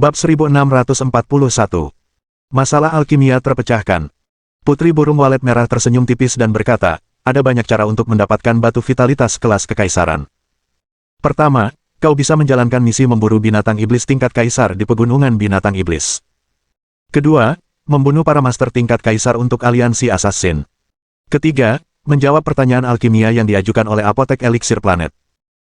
Bab 1641. Masalah alkimia terpecahkan. Putri burung walet merah tersenyum tipis dan berkata, ada banyak cara untuk mendapatkan batu vitalitas kelas kekaisaran. Pertama, kau bisa menjalankan misi memburu binatang iblis tingkat kaisar di pegunungan binatang iblis. Kedua, membunuh para master tingkat kaisar untuk aliansi assassin. Ketiga, menjawab pertanyaan alkimia yang diajukan oleh apotek eliksir planet.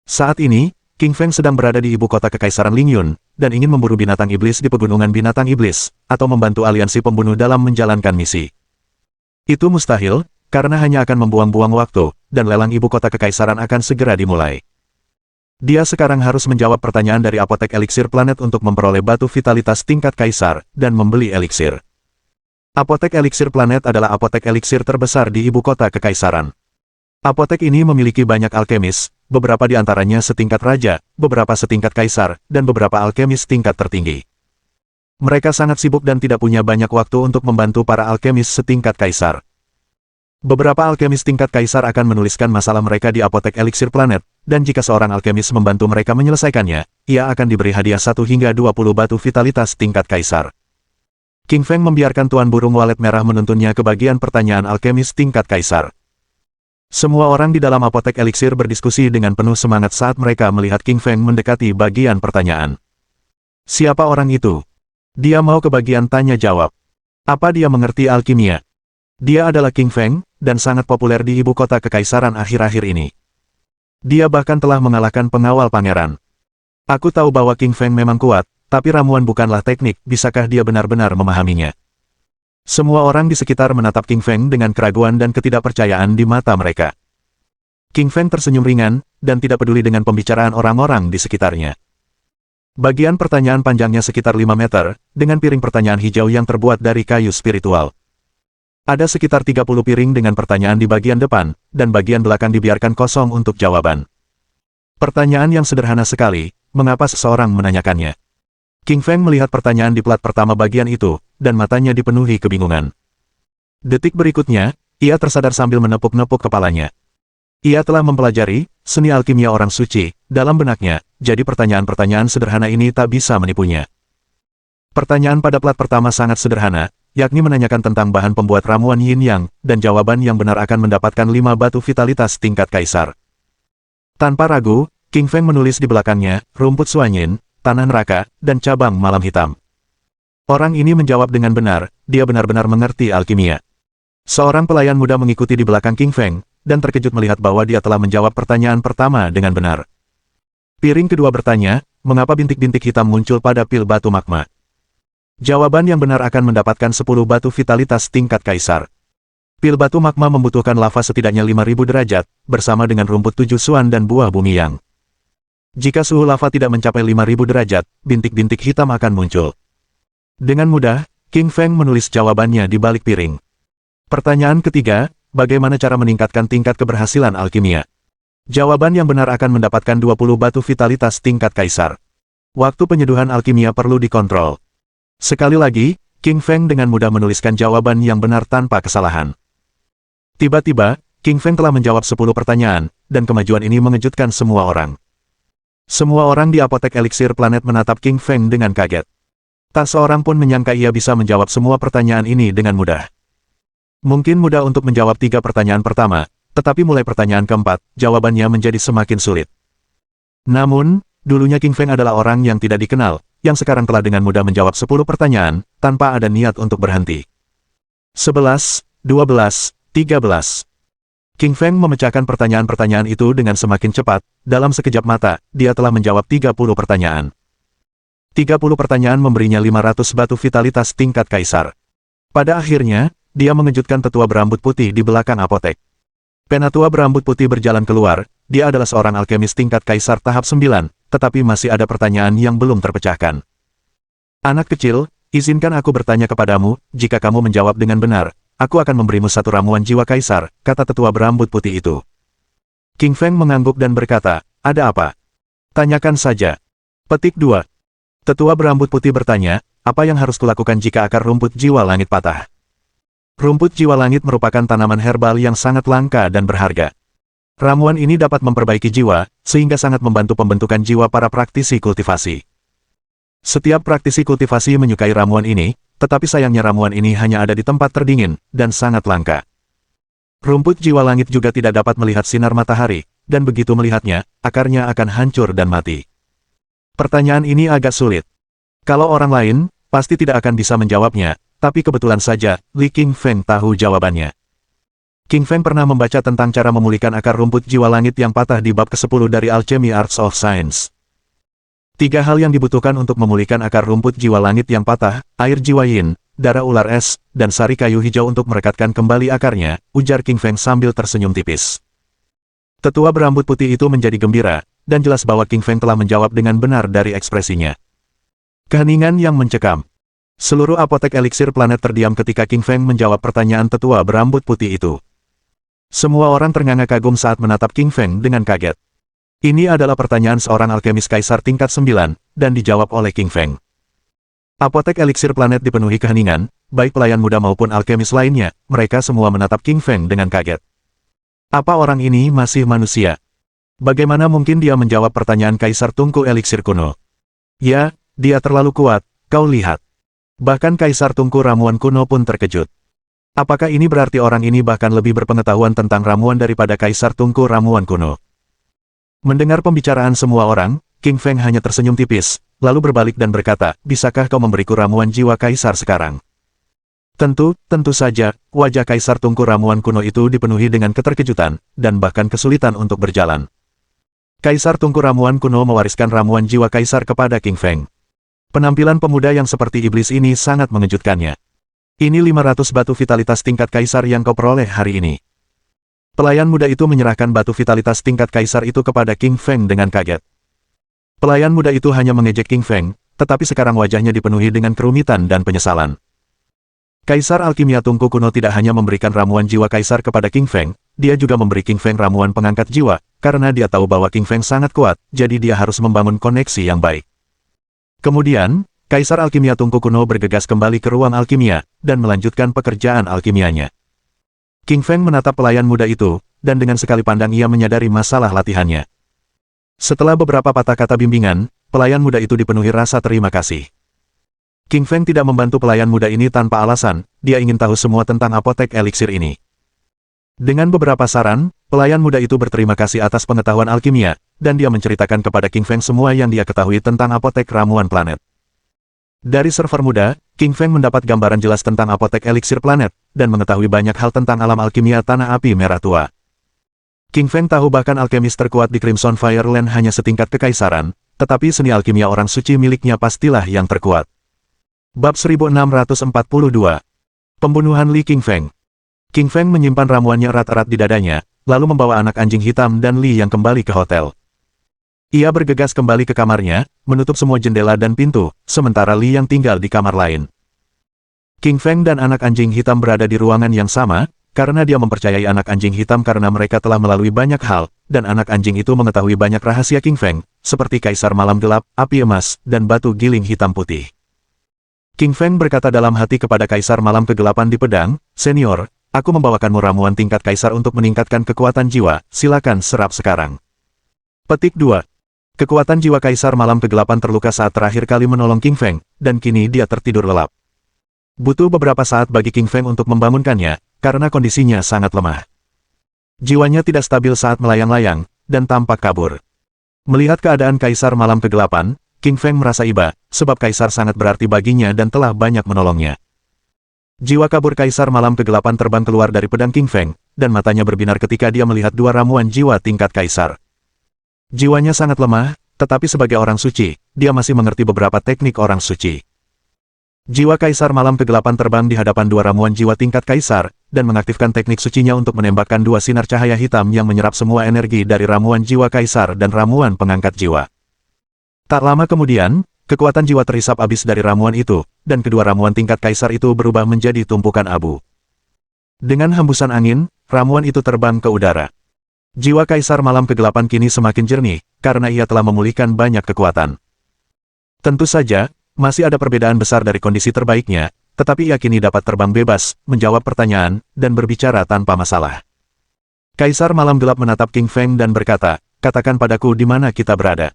Saat ini, King Feng sedang berada di ibu kota kekaisaran Lingyun, dan ingin memburu binatang iblis di pegunungan binatang iblis, atau membantu aliansi pembunuh dalam menjalankan misi. Itu mustahil, karena hanya akan membuang-buang waktu, dan lelang ibu kota kekaisaran akan segera dimulai. Dia sekarang harus menjawab pertanyaan dari apotek eliksir planet untuk memperoleh batu vitalitas tingkat kaisar, dan membeli eliksir. Apotek eliksir planet adalah apotek eliksir terbesar di ibu kota kekaisaran. Apotek ini memiliki banyak alkemis, beberapa di antaranya setingkat raja, beberapa setingkat kaisar, dan beberapa alkemis tingkat tertinggi. Mereka sangat sibuk dan tidak punya banyak waktu untuk membantu para alkemis setingkat kaisar. Beberapa alkemis tingkat kaisar akan menuliskan masalah mereka di apotek eliksir planet, dan jika seorang alkemis membantu mereka menyelesaikannya, ia akan diberi hadiah 1 hingga 20 batu vitalitas tingkat kaisar. King Feng membiarkan Tuan Burung Walet Merah menuntunnya ke bagian pertanyaan alkemis tingkat kaisar. Semua orang di dalam apotek eliksir berdiskusi dengan penuh semangat saat mereka melihat King Feng mendekati bagian pertanyaan. Siapa orang itu? Dia mau ke bagian tanya jawab. Apa dia mengerti alkimia? Dia adalah King Feng, dan sangat populer di ibu kota kekaisaran akhir-akhir ini. Dia bahkan telah mengalahkan pengawal pangeran. Aku tahu bahwa King Feng memang kuat, tapi ramuan bukanlah teknik, bisakah dia benar-benar memahaminya? Semua orang di sekitar menatap King Feng dengan keraguan dan ketidakpercayaan di mata mereka. King Feng tersenyum ringan, dan tidak peduli dengan pembicaraan orang-orang di sekitarnya. Bagian pertanyaan panjangnya sekitar 5 meter, dengan piring pertanyaan hijau yang terbuat dari kayu spiritual. Ada sekitar 30 piring dengan pertanyaan di bagian depan, dan bagian belakang dibiarkan kosong untuk jawaban. Pertanyaan yang sederhana sekali, mengapa seseorang menanyakannya? King Feng melihat pertanyaan di plat pertama bagian itu, dan matanya dipenuhi kebingungan. Detik berikutnya, ia tersadar sambil menepuk-nepuk kepalanya. Ia telah mempelajari seni alkimia orang suci dalam benaknya, jadi pertanyaan-pertanyaan sederhana ini tak bisa menipunya. Pertanyaan pada plat pertama sangat sederhana, yakni menanyakan tentang bahan pembuat ramuan yin yang, dan jawaban yang benar akan mendapatkan 5 batu vitalitas tingkat kaisar. Tanpa ragu, King Feng menulis di belakangnya, rumput suanyin, tanah neraka, dan cabang malam hitam. Orang ini menjawab dengan benar, dia benar-benar mengerti alkimia. Seorang pelayan muda mengikuti di belakang King Feng, dan terkejut melihat bahwa dia telah menjawab pertanyaan pertama dengan benar. Piring kedua bertanya, mengapa bintik-bintik hitam muncul pada pil batu magma? Jawaban yang benar akan mendapatkan 10 batu vitalitas tingkat kaisar. Pil batu magma membutuhkan lava setidaknya 5000 derajat, bersama dengan rumput 7 suan dan buah bumi yang. Jika suhu lava tidak mencapai 5000 derajat, bintik-bintik hitam akan muncul. Dengan mudah, King Feng menulis jawabannya di balik piring. Pertanyaan ketiga, bagaimana cara meningkatkan tingkat keberhasilan alkimia? Jawaban yang benar akan mendapatkan 20 batu vitalitas tingkat kaisar. Waktu penyeduhan alkimia perlu dikontrol. Sekali lagi, King Feng dengan mudah menuliskan jawaban yang benar tanpa kesalahan. Tiba-tiba, King Feng telah menjawab 10 pertanyaan, dan kemajuan ini mengejutkan semua orang. Semua orang di apotek eliksir planet menatap King Feng dengan kaget. Tak seorang pun menyangka ia bisa menjawab semua pertanyaan ini dengan mudah. Mungkin mudah untuk menjawab 3 pertanyaan pertama, tetapi mulai pertanyaan keempat, jawabannya menjadi semakin sulit. Namun, dulunya King Feng adalah orang yang tidak dikenal, yang sekarang telah dengan mudah menjawab 10 pertanyaan, tanpa ada niat untuk berhenti. 11, 12, 13. King Feng memecahkan pertanyaan-pertanyaan itu dengan semakin cepat, dalam sekejap mata, dia telah menjawab 30 pertanyaan. 30 pertanyaan memberinya 500 batu vitalitas tingkat kaisar. Pada akhirnya, dia mengejutkan tetua berambut putih di belakang apotek. Penatua berambut putih berjalan keluar, dia adalah seorang alkemis tingkat kaisar tahap 9, tetapi masih ada pertanyaan yang belum terpecahkan. Anak kecil, izinkan aku bertanya kepadamu, jika kamu menjawab dengan benar, aku akan memberimu 1 ramuan jiwa kaisar, kata tetua berambut putih itu. King Feng mengangguk dan berkata, ada apa? Tanyakan saja. Petik 2. Tetua berambut putih bertanya, apa yang harus kulakukan jika akar rumput jiwa langit patah? Rumput jiwa langit merupakan tanaman herbal yang sangat langka dan berharga. Ramuan ini dapat memperbaiki jiwa, sehingga sangat membantu pembentukan jiwa para praktisi kultivasi. Setiap praktisi kultivasi menyukai ramuan ini, tetapi sayangnya ramuan ini hanya ada di tempat terdingin, dan sangat langka. Rumput jiwa langit juga tidak dapat melihat sinar matahari, dan begitu melihatnya, akarnya akan hancur dan mati. Pertanyaan ini agak sulit. Kalau orang lain, pasti tidak akan bisa menjawabnya, tapi kebetulan saja, Li Qingfeng tahu jawabannya. Qingfeng pernah membaca tentang cara memulihkan akar rumput jiwa langit yang patah di bab ke-10 dari Alchemy Arts of Science. 3 hal yang dibutuhkan untuk memulihkan akar rumput jiwa langit yang patah, air jiwa yin, darah ular es, dan sari kayu hijau untuk merekatkan kembali akarnya, ujar Qingfeng sambil tersenyum tipis. Tetua berambut putih itu menjadi gembira, dan jelas bahwa Qingfeng telah menjawab dengan benar dari ekspresinya. Keheningan yang mencekam. Seluruh apotek eliksir planet terdiam ketika Qingfeng menjawab pertanyaan tetua berambut putih itu. Semua orang ternganga kagum saat menatap Qingfeng dengan kaget. Ini adalah pertanyaan seorang alkemis kaisar tingkat 9, dan dijawab oleh Qingfeng. Apotek eliksir planet dipenuhi keheningan, baik pelayan muda maupun alkemis lainnya, mereka semua menatap Qingfeng dengan kaget. Apa orang ini masih manusia? Bagaimana mungkin dia menjawab pertanyaan kaisar tungku eliksir kuno? Ya, dia terlalu kuat, kau lihat. Bahkan kaisar tungku ramuan kuno pun terkejut. Apakah ini berarti orang ini bahkan lebih berpengetahuan tentang ramuan daripada kaisar tungku ramuan kuno? Mendengar pembicaraan semua orang, Qingfeng hanya tersenyum tipis, lalu berbalik dan berkata, bisakah kau memberiku ramuan jiwa kaisar sekarang? Tentu saja, wajah kaisar tungku ramuan kuno itu dipenuhi dengan keterkejutan, dan bahkan kesulitan untuk berjalan. Kaisar tungku ramuan kuno mewariskan ramuan jiwa kaisar kepada Qingfeng. Penampilan pemuda yang seperti iblis ini sangat mengejutkannya. Ini 500 batu vitalitas tingkat kaisar yang kau peroleh hari ini. Pelayan muda itu menyerahkan batu vitalitas tingkat kaisar itu kepada Qingfeng dengan kaget. Pelayan muda itu hanya mengejek Qingfeng, tetapi sekarang wajahnya dipenuhi dengan kerumitan dan penyesalan. Kaisar alkimia tungku kuno tidak hanya memberikan ramuan jiwa kaisar kepada Qingfeng, dia juga memberi Qingfeng ramuan pengangkat jiwa, karena dia tahu bahwa Qingfeng sangat kuat, jadi dia harus membangun koneksi yang baik. Kemudian, Kaisar alkimia tungku kuno bergegas kembali ke ruang alkimia, dan melanjutkan pekerjaan alkimianya. Qingfeng menatap pelayan muda itu, dan dengan sekali pandang ia menyadari masalah latihannya. Setelah beberapa patah kata bimbingan, pelayan muda itu dipenuhi rasa terima kasih. Qingfeng tidak membantu pelayan muda ini tanpa alasan, dia ingin tahu semua tentang apotek eliksir ini. Dengan beberapa saran, pelayan muda itu berterima kasih atas pengetahuan alkimia, dan dia menceritakan kepada Qingfeng semua yang dia ketahui tentang apotek ramuan planet. Dari server muda, Qingfeng mendapat gambaran jelas tentang apotek eliksir planet, dan mengetahui banyak hal tentang alam alkimia tanah api merah tua. Qingfeng tahu bahkan alkemis terkuat di Crimson Fireland hanya setingkat kekaisaran, tetapi seni alkimia orang suci miliknya pastilah yang terkuat. Bab 1642. Pembunuhan Li Qingfeng. Qingfeng menyimpan ramuannya erat-erat di dadanya, lalu membawa anak anjing hitam dan Li yang kembali ke hotel. Ia bergegas kembali ke kamarnya, menutup semua jendela dan pintu, sementara Li yang tinggal di kamar lain. Qingfeng dan anak anjing hitam berada di ruangan yang sama, karena dia mempercayai anak anjing hitam karena mereka telah melalui banyak hal, dan anak anjing itu mengetahui banyak rahasia Qingfeng, seperti Kaisar Malam Gelap, Api Emas, dan Batu Giling Hitam Putih. Qingfeng berkata dalam hati kepada Kaisar Malam Kegelapan di pedang, "Senior, aku membawakanmu ramuan tingkat Kaisar untuk meningkatkan kekuatan jiwa, silakan serap sekarang." Petik 2. Kekuatan jiwa Kaisar Malam Kegelapan terluka saat terakhir kali menolong Qingfeng, dan kini dia tertidur lelap. Butuh beberapa saat bagi Qingfeng untuk membangunkannya, karena kondisinya sangat lemah. Jiwanya tidak stabil saat melayang-layang, dan tampak kabur. Melihat keadaan Kaisar Malam Kegelapan, Qingfeng merasa iba, sebab Kaisar sangat berarti baginya dan telah banyak menolongnya. Jiwa kabur Kaisar Malam Kegelapan terbang keluar dari pedang Qingfeng, dan matanya berbinar ketika dia melihat 2 ramuan jiwa tingkat Kaisar. Jiwanya sangat lemah, tetapi sebagai orang suci, dia masih mengerti beberapa teknik orang suci. Jiwa Kaisar Malam Kegelapan terbang di hadapan 2 ramuan jiwa tingkat Kaisar, dan mengaktifkan teknik sucinya untuk menembakkan 2 sinar cahaya hitam yang menyerap semua energi dari ramuan jiwa Kaisar dan ramuan pengangkat jiwa. Tak lama kemudian, kekuatan jiwa terhisap habis dari ramuan itu, dan kedua ramuan tingkat Kaisar itu berubah menjadi tumpukan abu. Dengan hembusan angin, ramuan itu terbang ke udara. Jiwa Kaisar Malam Kegelapan kini semakin jernih, karena ia telah memulihkan banyak kekuatan. Tentu saja, masih ada perbedaan besar dari kondisi terbaiknya, tetapi ia kini dapat terbang bebas, menjawab pertanyaan, dan berbicara tanpa masalah. Kaisar Malam Gelap menatap Qingfeng dan berkata, "Katakan padaku di mana kita berada."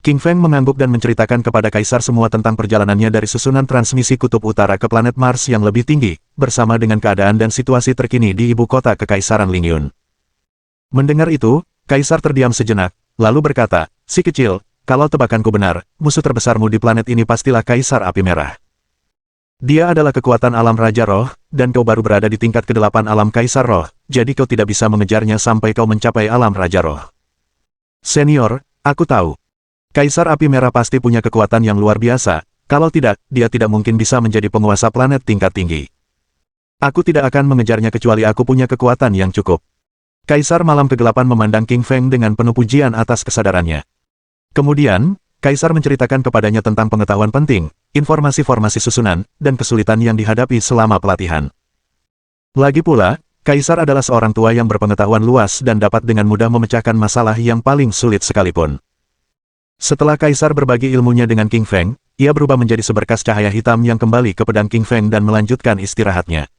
King Feng mengangguk dan menceritakan kepada Kaisar semua tentang perjalanannya dari susunan transmisi kutub utara ke planet Mars yang lebih tinggi, bersama dengan keadaan dan situasi terkini di ibu kota Kekaisaran Lingyun. Mendengar itu, Kaisar terdiam sejenak, lalu berkata, "Si kecil, kalau tebakanku benar, musuh terbesarmu di planet ini pastilah Kaisar Api Merah. Dia adalah kekuatan alam Raja Roh, dan kau baru berada di tingkat ke-8 alam Kaisar Roh, jadi kau tidak bisa mengejarnya sampai kau mencapai alam Raja Roh. Senior, aku tahu. Kaisar Api Merah pasti punya kekuatan yang luar biasa, kalau tidak, dia tidak mungkin bisa menjadi penguasa planet tingkat tinggi. Aku tidak akan mengejarnya kecuali aku punya kekuatan yang cukup." Kaisar Malam Kegelapan memandang King Feng dengan penuh pujian atas kesadarannya. Kemudian, Kaisar menceritakan kepadanya tentang pengetahuan penting, informasi formasi susunan, dan kesulitan yang dihadapi selama pelatihan. Lagi pula, Kaisar adalah seorang tua yang berpengetahuan luas dan dapat dengan mudah memecahkan masalah yang paling sulit sekalipun. Setelah Kaisar berbagi ilmunya dengan King Feng, ia berubah menjadi seberkas cahaya hitam yang kembali ke pedang King Feng dan melanjutkan istirahatnya.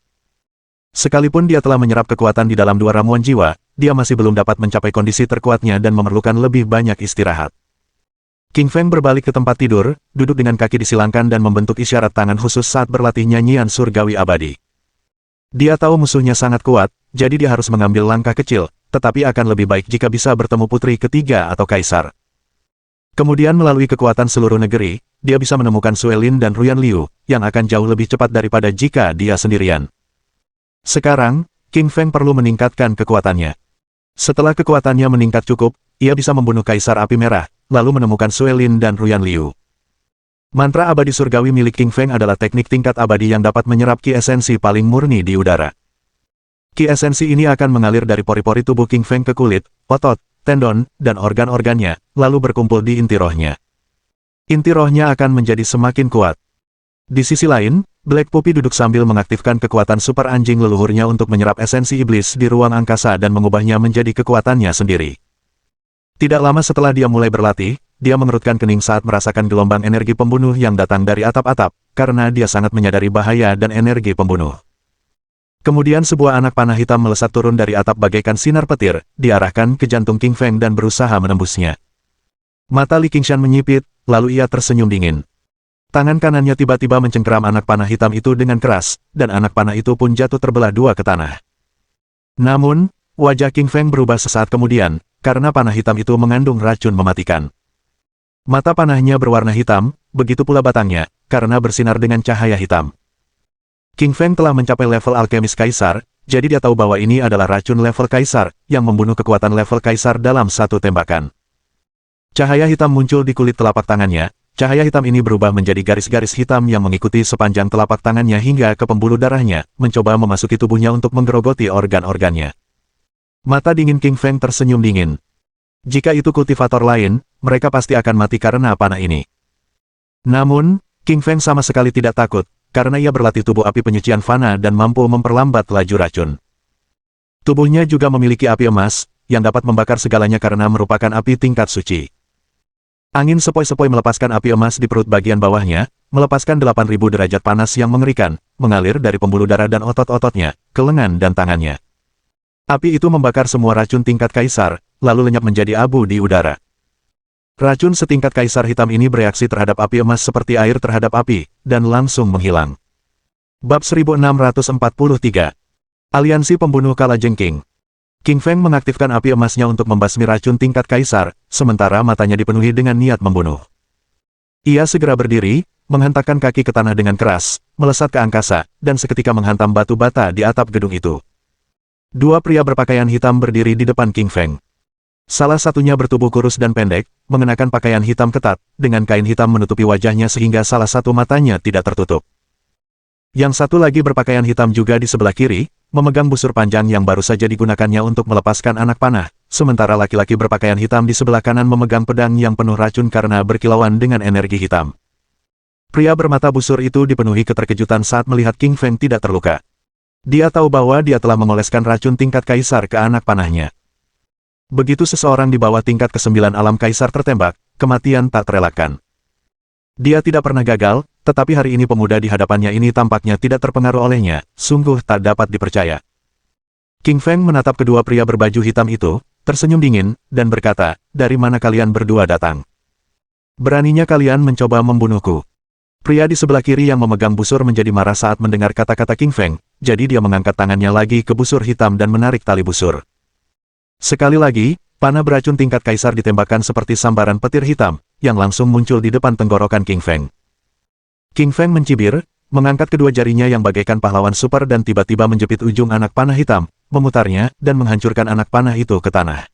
Sekalipun dia telah menyerap kekuatan di dalam 2 ramuan jiwa, dia masih belum dapat mencapai kondisi terkuatnya dan memerlukan lebih banyak istirahat. King Feng berbalik ke tempat tidur, duduk dengan kaki disilangkan dan membentuk isyarat tangan khusus saat berlatih nyanyian surgawi abadi. Dia tahu musuhnya sangat kuat, jadi dia harus mengambil langkah kecil, tetapi akan lebih baik jika bisa bertemu putri ketiga atau kaisar. Kemudian melalui kekuatan seluruh negeri, dia bisa menemukan Sue Lin dan Ruyan Liu, yang akan jauh lebih cepat daripada jika dia sendirian. Sekarang, King Feng perlu meningkatkan kekuatannya. Setelah kekuatannya meningkat cukup, ia bisa membunuh Kaisar Api Merah, lalu menemukan Sue Lin dan Ruyan Liu. Mantra abadi surgawi milik King Feng adalah teknik tingkat abadi yang dapat menyerap ki esensi paling murni di udara. Ki esensi ini akan mengalir dari pori-pori tubuh King Feng ke kulit, otot, tendon, dan organ-organnya, lalu berkumpul di inti rohnya. Inti rohnya akan menjadi semakin kuat. Di sisi lain, Black Puppy duduk sambil mengaktifkan kekuatan super anjing leluhurnya untuk menyerap esensi iblis di ruang angkasa dan mengubahnya menjadi kekuatannya sendiri. Tidak lama setelah dia mulai berlatih, dia mengerutkan kening saat merasakan gelombang energi pembunuh yang datang dari atap-atap, karena dia sangat menyadari bahaya dan energi pembunuh. Kemudian sebuah anak panah hitam melesat turun dari atap bagaikan sinar petir, diarahkan ke jantung King Feng dan berusaha menembusnya. Mata Li Qingshan menyipit, lalu ia tersenyum dingin. Tangan kanannya tiba-tiba mencengkeram anak panah hitam itu dengan keras, dan anak panah itu pun jatuh terbelah 2 ke tanah. Namun, wajah King Feng berubah sesaat kemudian, karena panah hitam itu mengandung racun mematikan. Mata panahnya berwarna hitam, begitu pula batangnya, karena bersinar dengan cahaya hitam. King Feng telah mencapai level alkemis kaisar, jadi dia tahu bahwa ini adalah racun level kaisar, yang membunuh kekuatan level kaisar dalam satu tembakan. Cahaya hitam muncul di kulit telapak tangannya, cahaya hitam ini berubah menjadi garis-garis hitam yang mengikuti sepanjang telapak tangannya hingga ke pembuluh darahnya, mencoba memasuki tubuhnya untuk menggerogoti organ-organnya. Mata dingin King Feng tersenyum dingin. Jika itu kultivator lain, mereka pasti akan mati karena panah ini. Namun, King Feng sama sekali tidak takut, karena ia berlatih tubuh api penyucian fana dan mampu memperlambat laju racun. Tubuhnya juga memiliki api emas, yang dapat membakar segalanya karena merupakan api tingkat suci. Angin sepoi-sepoi melepaskan api emas di perut bagian bawahnya, melepaskan 8.000 derajat panas yang mengerikan, mengalir dari pembuluh darah dan otot-ototnya, ke lengan dan tangannya. Api itu membakar semua racun tingkat kaisar, lalu lenyap menjadi abu di udara. Racun setingkat kaisar hitam ini bereaksi terhadap api emas seperti air terhadap api, dan langsung menghilang. Bab 1643. Aliansi Pembunuh Kalajengking. King Feng mengaktifkan api emasnya untuk membasmi racun tingkat kaisar, sementara matanya dipenuhi dengan niat membunuh. Ia segera berdiri, menghentakkan kaki ke tanah dengan keras, melesat ke angkasa, dan seketika menghantam batu bata di atap gedung itu. 2 pria berpakaian hitam berdiri di depan King Feng. Salah satunya bertubuh kurus dan pendek, mengenakan pakaian hitam ketat, dengan kain hitam menutupi wajahnya sehingga salah satu matanya tidak tertutup. Yang satu lagi berpakaian hitam juga di sebelah kiri, memegang busur panjang yang baru saja digunakannya untuk melepaskan anak panah, sementara laki-laki berpakaian hitam di sebelah kanan memegang pedang yang penuh racun karena berkilauan dengan energi hitam. Pria bermata busur itu dipenuhi keterkejutan saat melihat King Feng tidak terluka. Dia tahu bahwa dia telah mengoleskan racun tingkat kaisar ke anak panahnya. Begitu seseorang di bawah tingkat ke-9 alam kaisar tertembak, kematian tak terelakkan. Dia tidak pernah gagal, tetapi hari ini pemuda di hadapannya ini tampaknya tidak terpengaruh olehnya, sungguh tak dapat dipercaya. King Feng menatap kedua pria berbaju hitam itu, tersenyum dingin, dan berkata, "Dari mana kalian berdua datang?" Beraninya kalian mencoba membunuhku. Pria di sebelah kiri yang memegang busur menjadi marah saat mendengar kata-kata King Feng, jadi dia mengangkat tangannya lagi ke busur hitam dan menarik tali busur. Sekali lagi, panah beracun tingkat kaisar ditembakkan seperti sambaran petir hitam, yang langsung muncul di depan tenggorokan King Feng. King Feng mencibir, mengangkat kedua jarinya yang bagaikan pahlawan super dan tiba-tiba menjepit ujung anak panah hitam, memutarnya, dan menghancurkan anak panah itu ke tanah.